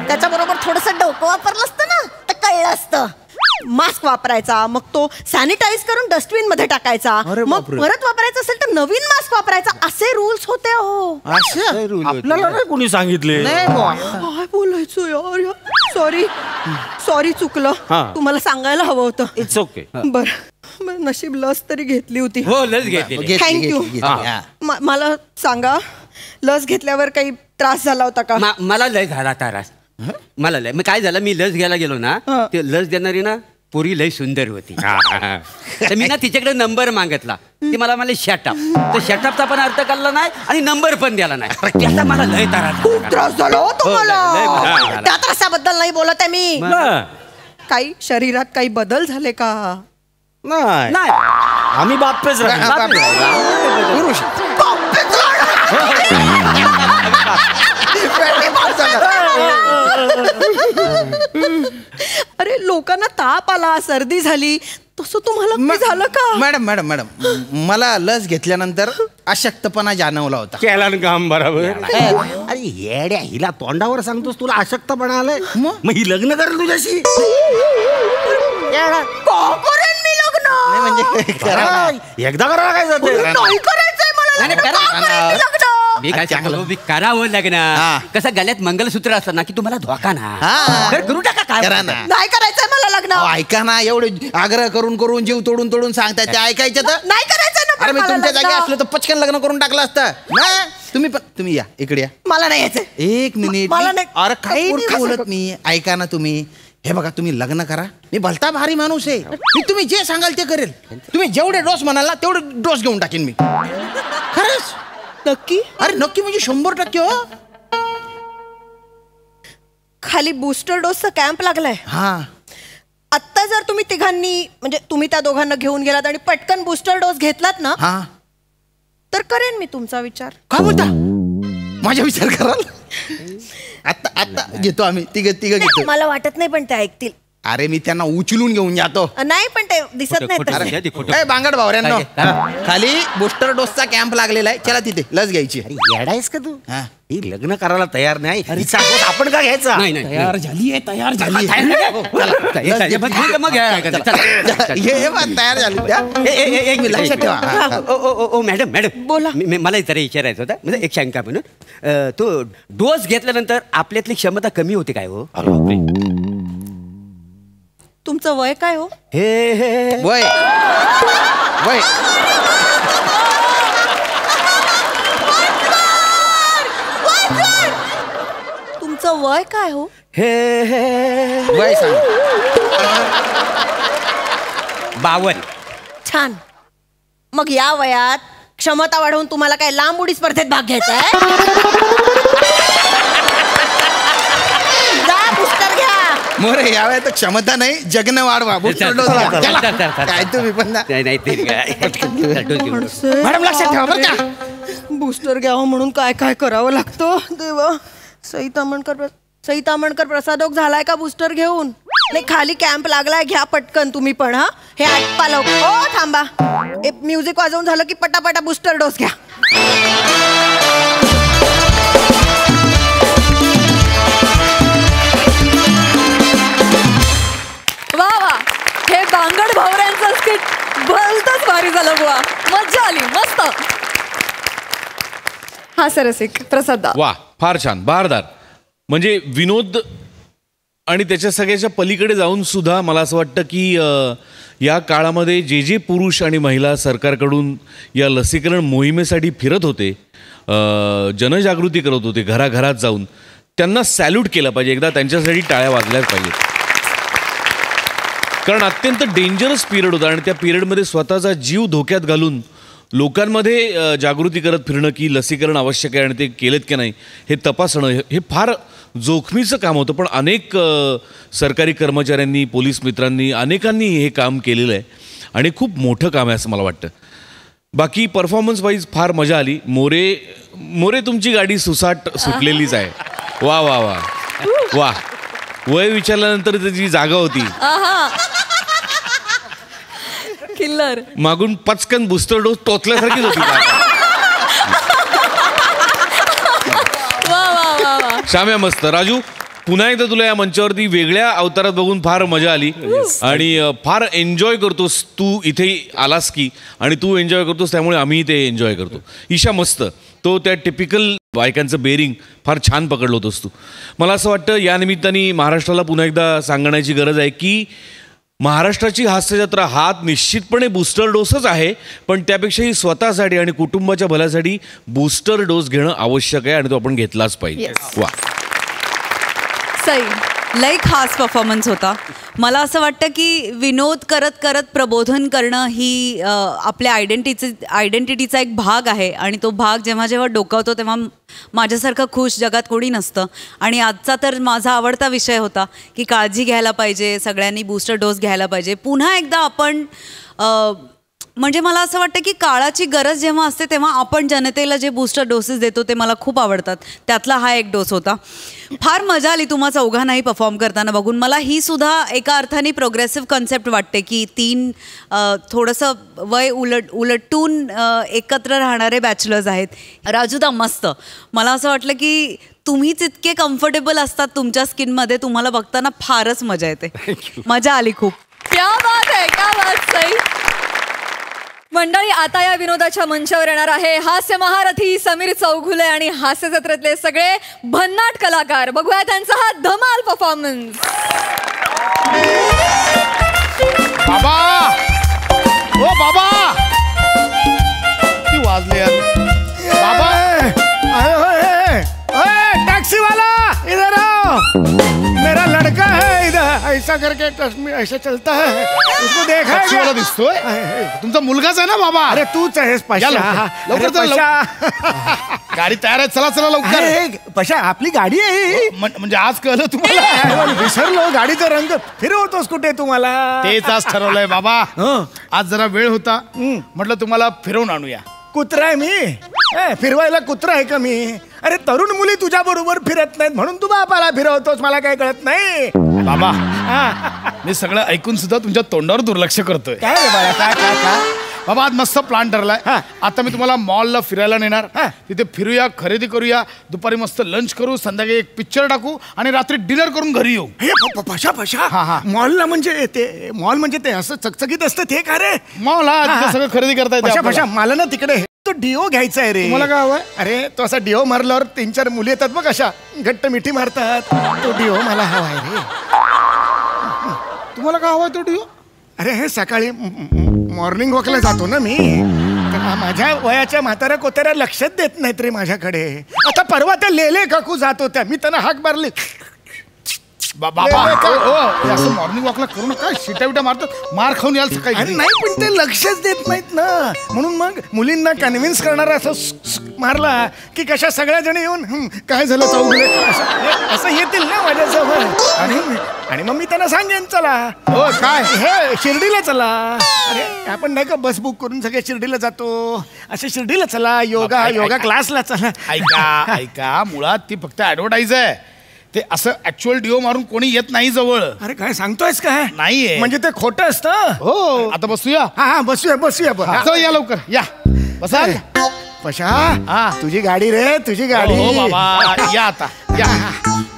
त्याच्याबरोबर थोडस डोकं वापरलं असतं ना तर कळलं असतं मास्क वापरायचा मग तो सॅनिटाईज करून डस्टबिन मध्ये टाकायचा मग परत वापरायचा असेल तर नवीन मास्क वापरायचा असे रूल्स होते आपल्याला नाही कोणी सांगितले काय बोलायचं यार सॉरी चुकलं तुम्हाला सांगायला हवं होतं इट्स ओके बरं नशीब लस तरी घेतली होती लस घेतली थँक्यू मला सांगा लस घेतल्यावर काही त्रास झाला होता का मला लय झाला त्रास मला लय काय झालं मी लस घ्यायला गेलो ना ते लस देणारी ना पोरी लय सुंदर होती तर मी ना तिच्याकडे नंबर मागितला ती मला शटअप तर शटअपचा पण अर्थ कळला नाही आणि नंबर पण द्याला नाही त्याचा मला लय त्रास झाला तुम्हाला त्या त्रासाबद्दल नाही बोलत आहे मी काही शरीरात काही बदल झाले का नाही आम्ही बाप्पेच अरे लोकांना ताप आला सर्दी झाली तसं तुम्हाला झालं का मॅडम मला लस घेतल्यानंतर अशक्तपणा जाणवला होता केला काम बरोबर अरे येड्या हिला तोंडावर सांगतोस तुला अशक्तपणा आलाय मग ही लग्न करेल तुझ्याशी मी लग्न म्हणजे एकदा करायला काय जाते नाही करायचंय मला मी काय सांगलो मी करावं लग्न कसं गळ्यात मंगलसूत्र असतं ना की तुम्हाला धोका ना करू टाका काय नाही करायचंय मला लग्न ऐका ना एवढे आग्रह करून जीव तोडून सांगताय ते ऐकायचं तर नाही करायचंय ना अरे मी तुमच्या जागी असलो तर पचकन लग्न करून टाकलं असतं तुम्ही या इकडे या मला नाही यायचं एक मिनिट अरे काही बोलत मी ऐका ना तुम्ही हे बघा तुम्ही लग्न करा मी भलता भारी माणूस आहे मी तुम्ही जे सांगाल ते करेल तुम्ही जेवढे डोस म्हणाल ना तेवढे डोस घेऊन टाकेन मी खरंच नक्की अरे नक्की म्हणजे 100% हो खाली बूस्टर डोसचा कॅम्प लागलाय आत्ता जर तुम्ही तिघांनी म्हणजे तुम्ही त्या दोघांना घेऊन गेलात आणि पटकन बूस्टर डोस घेतलात ना तर करेन मी तुमचा विचार का बोलता माझा विचार कराल आता घेतो आम्ही तिघ घेतो मला वाटत नाही पण ते ऐकतील अरे मी त्यांना उचलून घेऊन जातो नाही पण ते दिसत नाही बांगड भावऱ्यांनो खाली बूस्टर डोसचा कॅम्प लागलेला आहे चला तिथे लस घ्यायची येडायस का तू ही लग्न करायला तयार नाही आपण का घ्यायचा तयार झाली एक लक्षात ठेवा मॅडम बोला मला जरा विचारायचं होतं म्हणजे एक शंका म्हणून तो डोस घेतल्यानंतर आपल्यातली क्षमता कमी होते काय हो तुमचं वय काय हो वय तुमचं वय काय हो वय सांग 52 छान मग या वयात क्षमता वाढवून तुम्हाला काय लांब उडी स्पर्धेत भाग घ्यायचा आहे? जा बुस्टर घ्या. मोरे यावेळी तर क्षमता नाही जगणं वाढवा. काय तुम्ही पण ना. मॅडम लक्षात ठेवा बरं का. बुस्टर घ्यावं म्हणून काय काय करावं लागतं देवा. सई तामणकर प्रसादोक झालाय का बुस्टर घेऊन? नाही खाली कॅम्प लागलाय, घ्या पटकन तुम्ही पण. हा हे पालव हो थांबा. म्युझिक वाजवून झालं की पटापटा बुस्टर डोस घ्या. वा वा, हे बांगड भावऱ्यांचं स्किट भलतंच भारी झालं बुवा. मज्जा आली, मस्त. हा सरसिक प्रसाद. वा, फार छान, बहारदार. म्हणजे विनोद आणि त्याच्या सगळ्याच्या पलीकडे जाऊन सुद्धा मला असं वाटतं की या काळामध्ये जे पुरुष आणि महिला सरकारकडून या लसीकरण मोहिमेसाठी फिरत होते, जनजागृती करत होते घराघरात जाऊन, त्यांना सॅल्यूट केलं पाहिजे. एकदा त्यांच्यासाठी टाळ्या वाजल्याच पाहिजेत. कारण अत्यंत डेंजरस पिरियड होता आणि त्या पिरियडमध्ये स्वतःचा जीव धोक्यात घालून लोकांमध्ये जागृती करत फिरणं की लसीकरण आवश्यक आहे आणि ते केलेत की नाही हे तपासणं, हे फार जोखमीचं काम होतं. पण अनेक सरकारी कर्मचाऱ्यांनी, पोलीस मित्रांनी, अनेकांनी हे काम केलेलं आहे आणि खूप मोठं काम आहे असं मला वाटतं. बाकी परफॉर्मन्स वाईज फार मजा आली. मोरे तुमची गाडी सुसाट सुटलेलीच आहे. वा वा वा वा. वय विचारल्यानंतर त्याची जागा होती. किल्लर मागून पचकन बुस्टर डोस टोचल्यासारखीच होती. शाम्या मस्त. राजू, पुन्हा एकदा तुला या मंचावरती वेगळ्या अवतारात बघून फार मजा आली आणि फार एन्जॉय करतोस तू इथे आलास की, आणि तू एन्जॉय करतोस त्यामुळे आम्ही ते एन्जॉय करतो. ईशा मस्त. तो त्या टिपिकल बायकांचं बेरिंग फार छान पकडलं होतोस तू. मला असं वाटतं या निमित्ताने महाराष्ट्राला पुन्हा एकदा सांगण्याची गरज आहे की महाराष्ट्राची हास्यजत्रा हात निश्चितपणे बूस्टर डोसच आहे, पण त्यापेक्षाही स्वतःसाठी आणि कुटुंबाच्या भल्यासाठी बूस्टर डोस घेणं आवश्यक आहे आणि तो आपण घेतलाच पाहिजे. वा. सई, लई खास परफॉर्मन्स होता. मला असं वाटतं की विनोद करत करत प्रबोधन करणं ही आपल्या आयडेंटिटीचा एक भाग आहे आणि तो भाग जेव्हा जेव्हा डोकावतो तेव्हा माझ्यासारखं खुश जगात कोणी नसतं. आणि आजचा तर माझा आवडता विषय होता की काळजी घ्यायला पाहिजे, सगळ्यांनी बूस्टर डोस घ्यायला पाहिजे. पुन्हा एकदा आपण म्हणजे मला असं वाटतं की काळाची गरज जेव्हा असते तेव्हा आपण जनतेला जे बूस्टर डोसेस देतो ते मला खूप आवडतात. त्यातला हा एक डोस होता. फार मजा आली तुम्हा चौघांनाही परफॉर्म करताना बघून. मला ही सुद्धा एका अर्थाने प्रोग्रेसिव्ह कन्सेप्ट वाटते की तीन थोडंसं वय उलटून एकत्र राहणारे बॅचलर्स आहेत. राजूदा मस्त. मला असं वाटलं की तुम्हीच इतके कम्फर्टेबल असतात तुमच्या स्किनमध्ये, तुम्हाला बघताना फारच मजा येते. मजा आली खूप. क्या बात आहे, क्या बात सई. मंडळी, आता या विनोदाच्या मंचावर येणार आहे हास्य महारथी समीर चौघुले आणि हास्य जत्रेतले सगळे भन्नाट कलाकार. बघूया त्यांचा हा धमाल परफॉर्मन्स. बाबा, ओ बाबा, ती वाजली बाबा. टैक्सी वाला इधर आओ, मेरा लड़का है इधर, ऐसा करके ऐसा चलता है, उसको देखा है क्या? दिसतोय तुमचा मुलगाच आहे ना बाबा? अरे तूच आहेस पशा. लवकर चला, गाडी तयार आहे, चला चला लवकर. पशा आपली गाडी आहे. म्हणजे आज कळलं तुम्हाला? विसरलो, गाडीचा रंग फिरवतोस कुठे तुम्हाला? तेच आज ठरवलंय बाबा. आज जरा वेळ होता, म्हटलं तुम्हाला फिरवून आणूया. कुत्रा आहे मी? फिरवायला कुत्रा आहे का मी? अरे तरुण मुली तुझ्या बरोबर फिरत नाहीत म्हणून तू बापाला फिरवतोस, मला काय कळत नाही बाबा. मी सगळं ऐकून सुद्धा तुमच्या तोंडावर दुर्लक्ष करतोय. काय रे बाळा, काय काय काय बाबा? आज मस्त प्लॅन ठरलाय. आता मी तुम्हाला मॉलला फिरायला नेणार. तिथे फिरूया, खरेदी करूया, दुपारी मस्त लंच करू, संध्याकाळी एक पिक्चर टाकू आणि रात्री डिनर करून घरी येऊ. पशा पशा, मॉलला म्हणजे ते मॉल म्हणजे ते असं चकचकीत असतं ते का रे? मॉल हा सगळं खरेदी करता येते. पशा मला ना तिकडे तो डिओ घ्यायचा आहे रे. मला काय हवंय? अरे तो असा डिओ मारल्यावर 3-4 मुली येतात बघ, अशा घट्ट मिठी मारतात. तो डिओ मला हवाय रे. तुम्हाला काय हवाय तो डिओ? अरे हे सकाळी मॉर्निंग वॉकला जातो ना मी, माझ्या वयाच्या म्हाताऱ्या कोत्याऱ्या लक्षात देत नाहीत रे माझ्याकडे. आता परवा त्या लेले काकू जात होत्या, मी त्यांना हाक मारली, बाबा असं मॉर्निंग वॉकला करू नका, शिटा बिटा मारतात, मार खाऊन याल सकाळी. नाही पण ते लक्षच देत नाहीत ना, म्हणून मग मुलींना कन्व्हिन्स करणारा असं मारला की कशा सगळ्या जण येऊन काय झालं चौघडे असं येतील ना माझ्यासमोर. आणि मग मी त्यांना सांगेन चला हो काय हे शिर्डीला चला. अरे आपण नाही का बस बुक करून सगळे शिर्डीला जातो, असे शिर्डीला चला, योगा क्लासला चला. ऐका मुळात ती फक्त ऍडव्हर्टाईज आहे, ते असं ऍक्च्युअल डिओ मारून कोणी येत नाही जवळ. अरे काय सांगतोयस काय? नाहीये म्हणजे ते खोटं असतं. हो आता बसूया. हा बसूया या लवकर या बसा. पशा तुझी गाडी रे, तुझी गाडी. हो बाबा या आता या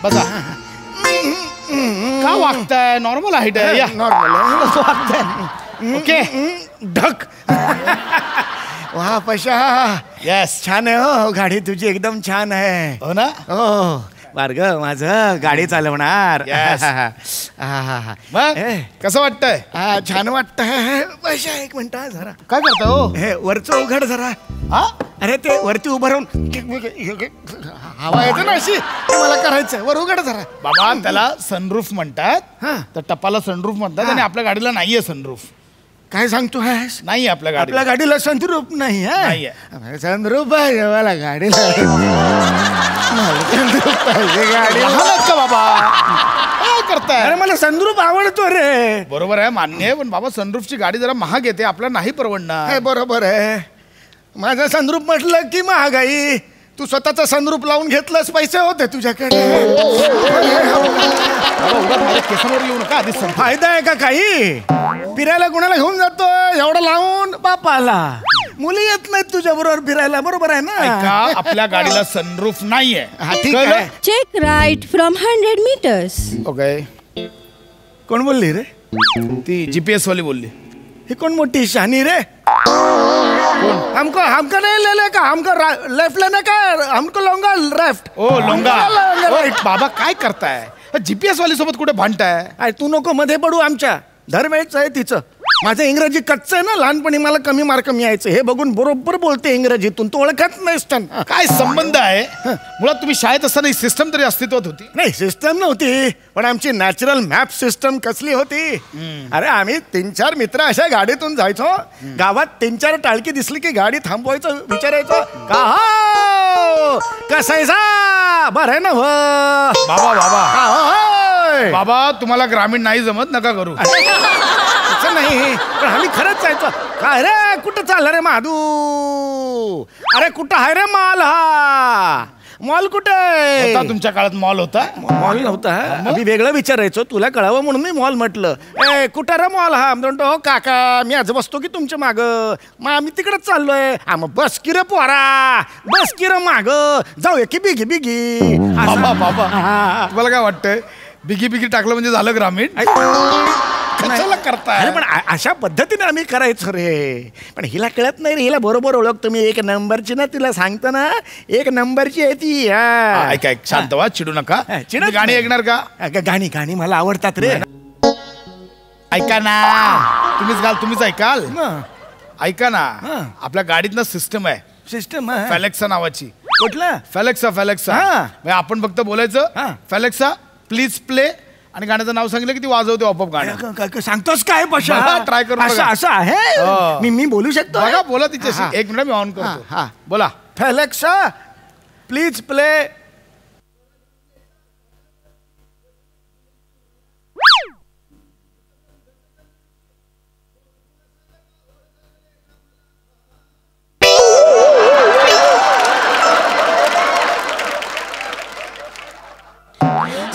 बसा. का वागताय? नॉर्मल हाईट आहे या. नॉर्मल वागताय. ओके ढक. वा पशा येस छान आहे हो गाडी तुझी, एकदम छान आहे. हो ना? हो मार्ग माझं गाडी चालवणार. मग कसं वाटतंय? छान वाटतंय. पशा एक मिनिट जरा काय करता हो? हे वरचं उघड जरा. हा अरे ते वरती उभं राहून हवा येते ना अशी, मला करायचं. वर उघड जरा. बाबा त्याला सनरूफ म्हणतात, तर टपाला सनरूफ म्हणतात आणि आपल्या गाडीला नाहीये सनरूफ. काय सांगतो आहेस? नाही आपल्या गाडीला सनरूफ नाही आहे. सनरूफ आहे मला गाडीला. गाडी का बाबा काय करताय? अरे मला सनरूफ आवडतो रे. बरोबर आहे मान्य आहे, पण बाबा सनरूफची गाडी जरा महाग येते, आपल्याला नाही परवडणार. हे बरोबर आहे, माझा सनरूफ म्हटलं की महागाई. तू स्वतःचा सनरूफ लावून घेतलंस, पैसे होते तुझ्याकडे. केसावर येऊ नका आधी. फायदा आहे का काही? फिरायला कुणाला घेऊन जातो एवढं लावून? बापाला. मुली येत नाहीत तुझ्या बरोबर फिरायला, बरोबर आहे ना? आपल्या गाडीला सनरूफ नाहीये. ठीक आहे. Check right from 100 meters. Okay कोण बोलली रे? ती जीपीएस वाली बोलली. ही कोण मोठी शहाणी रे? हमको नहीं ले का, हमको लेफ्ट लेने का, हमको लोंगा लेफ्ट. ओ लोंगा राईट. बाबा काय करताय? जीपीएस वाली सोबत कुठे भांडताय? तू नको मध्ये पडू. आमच्या धर्मेच आहे तिचं. माझं इंग्रजी कच्चं आहे ना, लहानपणी मला कमी मार्क मिळायचे. हे बघून बरोबर बोलते इंग्रजीतून. तू ओळखत नाहीस त्यांना. काय संबंध आहे? मुळात तुम्ही शाळेत असताना सिस्टम तरी अस्तित्वात होती? नाही सिस्टम नव्हती, पण आमची नॅचरल मॅप सिस्टम कसली होती. अरे आम्ही 3-4 मित्र अशा गाडीतून जायचो. गावात 3-4 टाळकी दिसली की गाडी थांबवायचं, विचारायचं का कसायचा बरं आहे ना बाबा. तुम्हाला ग्रामीण नाही जमत, नका करू. नाही पण आम्ही खरंच जायचो. काय रे कुठं चाललं रे माधू? अरे कुठं आहे रे मॉल? हा मॉल कुठे? तुमच्या काळात मॉल होता? मॉल नव्हता. आम्ही वेगळं विचारायचो, तुला कळावं म्हणून मी मॉल म्हटलं. ए कुठं रे मॉल? हा म्हणतो हो काका मी आज बसतो की तुमच्या माग. मग आम्ही तिकडच चाललोय. मग बस की रे पोरा, बस की रे माग, जाऊया की बिगी बिगी. बाबा तुम्हाला काय वाटतंय बिगी बिगी टाकलं म्हणजे झालं ग्रामीण? कशाला करताय? अरे पण अशा पद्धतीने आम्ही करायचो रे. पण हिला कळत नाही रे, हिला बरोबर ओळखतो मी. 1 नंबरची ना, तिला सांगतो ना 1 नंबरची आहे ती. ऐका शांत व्हा, चिडू नका. गाणी ऐकणार का? गाणी मला आवडतात रे. ऐका ना, तुम्हीच गाल, तुम्हीच ऐकाल. ऐका ना, आपल्या गाडीत ना सिस्टम आहे. सिस्टम फेलेक्सा नावाची. कुठला? फेलेक्सा. आपण फक्त बोलायचं फेलेक्सा प्लीज प्ले, आणि गाण्याचं नाव सांगितलं की ती वाजवते आपोआप गाणं. सांगतोस काय पशा? ट्राय करू. असं आहे? मी बोलू शकतो? बघा बोला तिच्याशी. 1 मिनिट मी ऑन करतो. बोला फेलेक्सा please play.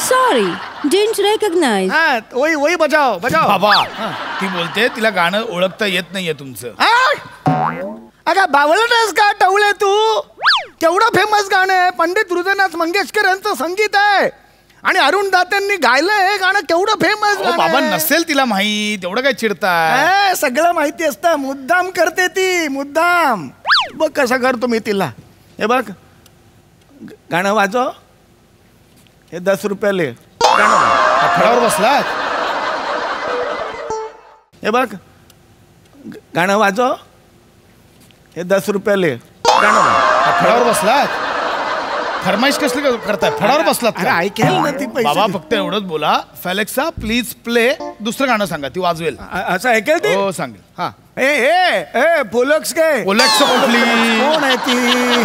Sorry, didn't recognize. वही बजाव बाबा. ती बोलते तिला गाणं ओळखता येत नाहीये तुमचं. अगं बावळटच का टवळे तू? केवढं फेमस गाणं आहे. पंडित हृदयनाथ मंगेशकर यांचं संगीत आहे आणि अरुण दात्यांनी गायलंय हे गाणं. केवढं फेमस. बाबा नसेल तिला माहित, एवढं काय चिडताय? सगळं माहिती असतं, मुद्दाम करते ती, मुद्दाम. बघ कसं करतो मी तिला. हे बघ गाणं वाजव, हे 10 रुपयाले. फळावर बसला. हे बघ गाणं वाजव, हे 10 रुपयाले. फळावर बसला. फरमाईश कसली करताय फडावर बसलात अरे ऐकेल ना ती पैसे बाबा फक्त एवढंच बोला फेलेक्सा प्लीज प्ले दुसरं गाणं सांगा ती वाजवेल असं ऐकेल ती हो सांगेल हा ए पोलक्स काय ओलेक्सा प्लीज कोण आहे ती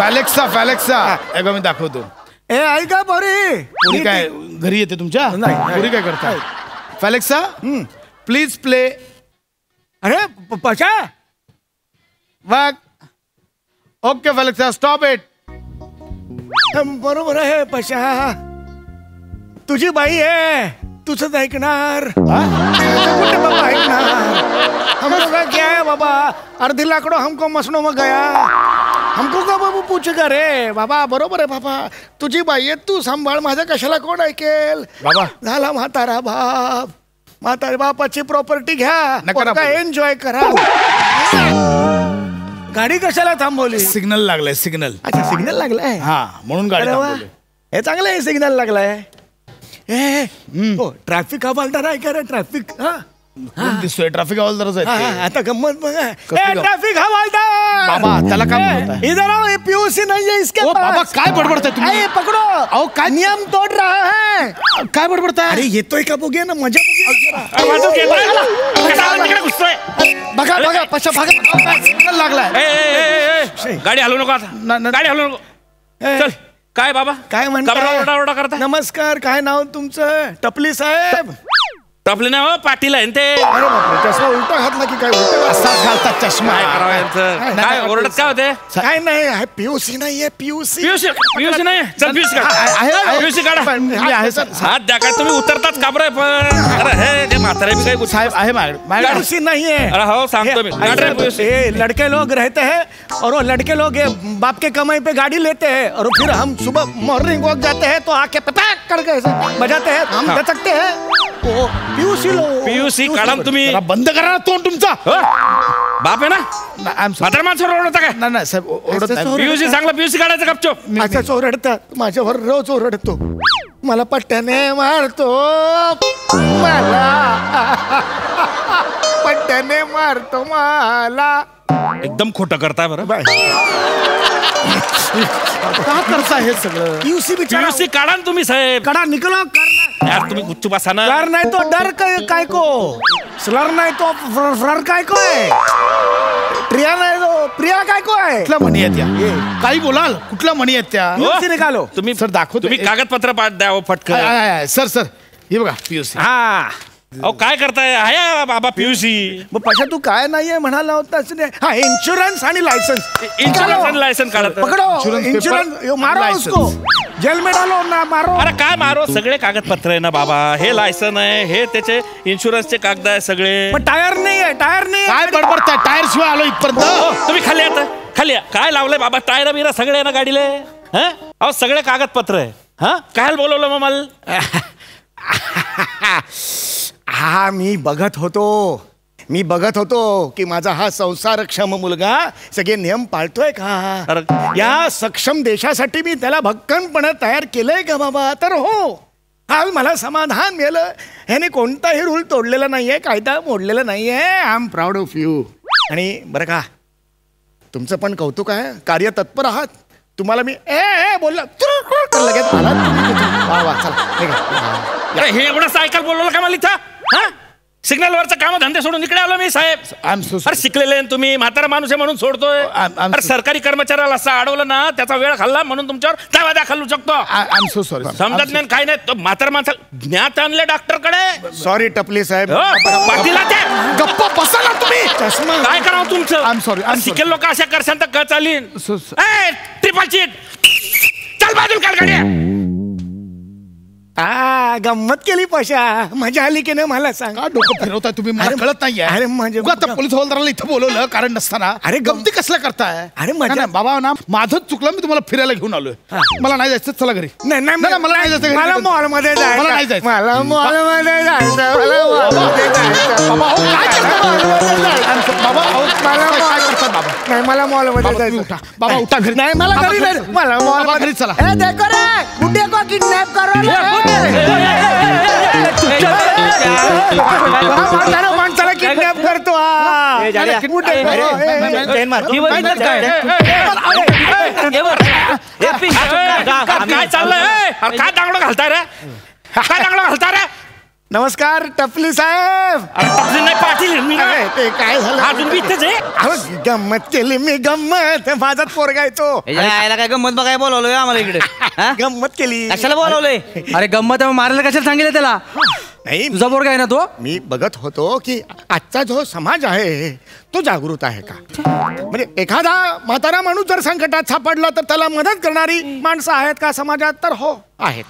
फॅलेक्सा एकदा मी दाखवतो ऐका पोरी पुरी काय घरी येते तुमच्या पुरी काय करता फेलेक्सा प्लीज प्ले अरे पशा वाग ओके फेलेक्सा स्टॉप इट बरोबर आहे पशा तुझी बाई आहे तुझंच ऐकणार कुठे बाबा ऐकणार हम लोग क्या है बाबा अर्धी लाकडो हमको मसनो मग गया हमको का बाबू पूछेगा रे बाबा बरोबर आहे बाबा तुझी बाई आहे तू सांभाळ माझं कशाला कोण ऐकेल बाबा झाला म्हातारा बाप म्हातारा बापाची प्रॉपर्टी घ्या एन्जॉय करा गाडी कशाला थांबवली सिग्नल लागलाय सिग्नल अच्छा सिग्नल लागलाय हा म्हणून गाडी थांबवली. हे चांगलं आहे सिग्नल लागलाय ट्रॅफिक हवालदार आहे का रे ट्रॅफिक दिसतोय ट्रॅफिक हवालदारच आहे आता गंमत बघा ट्रॅफिक हवालदार बाबा त्याला काय बोलताय? इधर आओ पीयूसी नहीं है इसके ओ पास बाबा काय बडबडताय तुम्ही पकड़ो अहो काय नियम तोड़ रहा है काय बडबडताय अरे येतोय का बघूया ना मजा बघा बघा पश्चा बघा सिग्नल लागलाय गाडी हलवू नको आता गाडी हलवू नको चल काय बाबा काय म्हणता करता नमस्कार काय नाव तुमचं टपली साहेब टपले ना पाटील आहे ते अरे बापरे चष्मा उलटा घातला की काय असाच घालतात चष्मा काय करावं यांचं काय ओरडत काय होते काय नाही पीयूसी नाही आहे पीयूसी पीयूसी नाही चल पीयूसी काढा आहे सर हात द्या काय तुम्ही उतरताच काबरे पण अरे हे जे म्हातारे भी काही साहेब आहे पीयूसी नहीं है अरे हो सांगतो मी लड़के लोग रहते हैं और वो लड़के लोग बाप के कमाई पे गाड़ी लेते हैं और फिर हम सुबह मॉर्निंग वॉक जाते हैं तो आके पटाक करके ऐसे बजाते हैं हम दचकते हैं पीयूसी लो पीयूसी काढा तुम्ही बंद करा तोंड तुमचा बाप आहे ना म्हातारा माणसावर ओरडता काय नाही साहेब ओरडत पीयूसी चांगला पीयूसी काढायचं गपचूप असंच ओरडतात माझ्यावर रोज ओरडतो मला पट्ट्याने मारतो मला पट्ट्याने मारतो मला एकदम खोटं करताय बरं का करता हे सगळं पीयूसी काढा ना तुम्ही साहेब काढा निकलो यार तुम्ही गुच्चू बसा ना डर नहीं तो डर काय को स्लर नहीं तो फ्लर काय को है प्रिया नाही तो प्रिया काय को आहे कुठला म्हणी आहेत त्या काही बोलाल कुठला म्हणी आहेत त्या पीयूसी निकालो तुम्ही सर दाखवतो तुम्ही कागदपत्र पाठ द्या फटकन सर हे बघा पीयूसी हा अहो काय करताय आहे बाबा पीयूसी मग पशा तू काय नाहीये म्हणाला होतास हा इन्शुरन्स आणि लायसन्स काढत पकडो इन्शुरन्स मारो उसको जेल में डालो ना मारो अरे काय मारो सगळे कागदपत्र आहे ना बाबा हे लायसन आहे हे त्याचे इन्शुरन्सचे कागद आहे सगळे पण टायर नाही आहे काय बडबडताय टायर शिवाय आलो इथपर्यंत तुम्ही खाली आता खाली काय लावलंय बाबा टायर बिरा सगळे ना गाडीले अहो सगळे कागदपत्र आहे हा काय बोलवलं मग मला हा मी बघत होतो की माझा हा संसारक्षम मुलगा सगळे नियम पाळतोय का या सक्षम देशासाठी मी त्याला भक्कमपणे तयार केलंय का बाबा तर हो आज मला समाधान मिळालं ह्याने कोणताही रूल तोडलेला नाहीये कायदा मोडलेला नाहीये I am proud of you आणि बरं का तुमचं पण कौतुक आहे कार्य तत्पर आहात तुम्हाला मी बोलला लगेच आला चला हे एवढं सायकल बोलवलं का मला इथं सिग्नल वरचं काम धंदे सोडून इकडे आलो मी साहेब अरे शिकलेले तुम्ही म्हातारा माणूस आहे म्हणून सोडतोय अरे सरकारी कर्मचाऱ्याला असं अडवलं ना त्याचा वेळ खाल्ला म्हणून तुमच्यावर दावा दाखल होऊ शकतो समजत नाही काय नाही म्हातारा माणसाला ज्ञात आणले डॉक्टर कडे सॉरी टपली साहेब पाटीला ते गप्पा बसा ना तुम्ही चष्मा काय करावं तुमचं शिकेल लोक अशा करशान तर चालीन ट्रिपल चीट चल बाजूला काढ गाड्या गंमत केली पशा मजा आली की नाही मला सांगा डोकं फिरवताय तुम्ही मला कळत नाहीये अरे म्हणजे आता पोलीस हवालदाराला इथं बोलवलं कारण नसताना अरे गमती कसला करताय अरे मजा बाबा ना माझंच चुकलं मी तुम्हाला फिरायला घेऊन आलोय मला नाही जायचं चला घरी नाही मला नाही जायचं मला मॉल मध्ये जायचं मला नाही जायचं मला मॉल मध्ये जायचं नाही मला मॉल मध्ये जायचं बाबा उठा घरी नाही मला घरी नाही मला मॉल घरी चला देखो रे गुड्डे को किडनॅप करो माणसाला किडनॅप करतो हा. ए, जाड्या. कुठे? ए, ए, ए, ए, ए, ए, चैन मार. ही बघितलं काय? काय चाललंय? काय दांगडं घालताय रे? काय दांगडं घालताय रे? नमस्कार टपली साहेब. पाटील मी अरे, ते काय झालं अजून मी इथेच आहे. अहो, गंमत केली मी गंमत. माझाच पोरगा येतो. यायला काय गंमत बघाय बोलावलोय आम्हाला इकडे गंमत केली. कशाला बोलावलंय? अरे गंमत मारायला कशाला सांगितलं त्याला? नाही, तुझा पोरगा आहे ना तो? मी बघत होतो की आजचा जो समाज आहे तो जागृत आहे का. म्हणजे एखादा म्हातारा माणूस जर संकटात सापडला तर त्याला मदत करणारी माणसं आहेत का समाजात? तर हो, आहेत.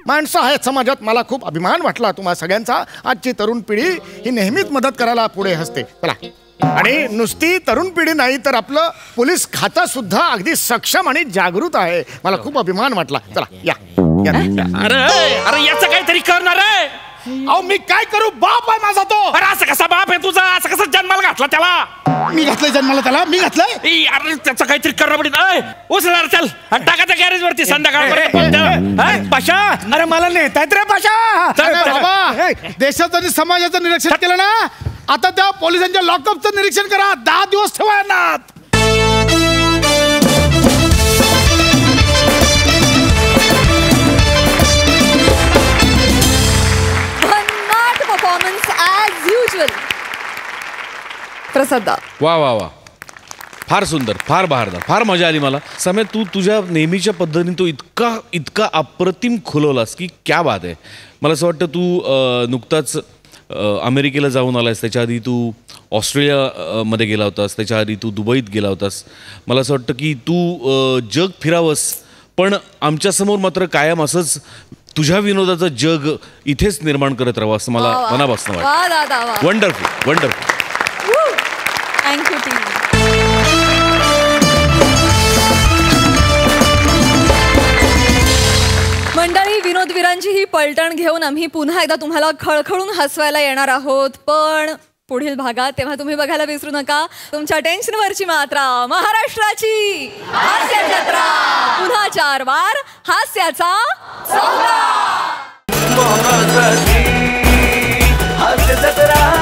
माणसं आहेत समाजात. मला खूप अभिमान वाटला तुम्हा सगळ्यांचा. आजची तरुण पिढी ही नेहमीच मदत करायला पुढे असते. चला, आणि नुसती तरुण पिढी नाही तर आपलं पोलीस खातं सुद्धा अगदी सक्षम आणि जागृत आहे. मला खूप अभिमान वाटला. चला या. अरे अरे याचं काहीतरी करणार आहे. अहो, मी काय करू? बाप आहे माझा तो. अरे असं कसा बाप आहे तुझा? असं कसं जन्माला घातला त्याला? मी घातलंय जन्माला त्याला? मी घातलंय? अरे त्याचं काहीतरी करणं पडेल. उचला चल आणि टाकायचं गॅरेज वरती संध्याकाळ. पाशा, अरे मला नेतायत रे पाशा. अरे बाबा, देशाचं आणि समाजाचं निरीक्षण केलं ना, आता त्या पोलिसांच्या लॉकअपचं निरीक्षण करा. 10 दिवस ठेवा ना. Performance as usual. प्रसाद दा. वा वा वा, फार सुंदर, फार बहारदार, फार मजा आली मला. समय तू तुझ्या नेहमीच्या पद्धतीने तो इतका अप्रतिम खुलवलास की क्या बात आहे. मला असं वाटतं तू नुकताच अमेरिकेला जाऊन आलास. त्याच्या आधी तू ऑस्ट्रेलियामध्ये गेला होतास. त्याच्या आधी तू दुबईत गेला होतास. मला असं वाटतं की तू जग फिरावंस, पण आमच्यासमोर मात्र कायम असंच तुझ्या विनोदाचं जग इथेच निर्माण करत राहावं असं मला मनापासून वाटतं. Wonderful, wonderful. Thank you team. मंडळी, विनोदवीरांची ही पलटण घेऊन आम्ही पुन्हा एकदा तुम्हाला खळखळून हसवायला येणार आहोत, पण पुढील भागात. तेव्हा तुम्ही बघायला विसरू नका तुमच्या टेन्शनवरची मात्रा, महाराष्ट्राची हास्य जत्रा. पुन्हा 4 वार हास्याचा हास्य जत्रा.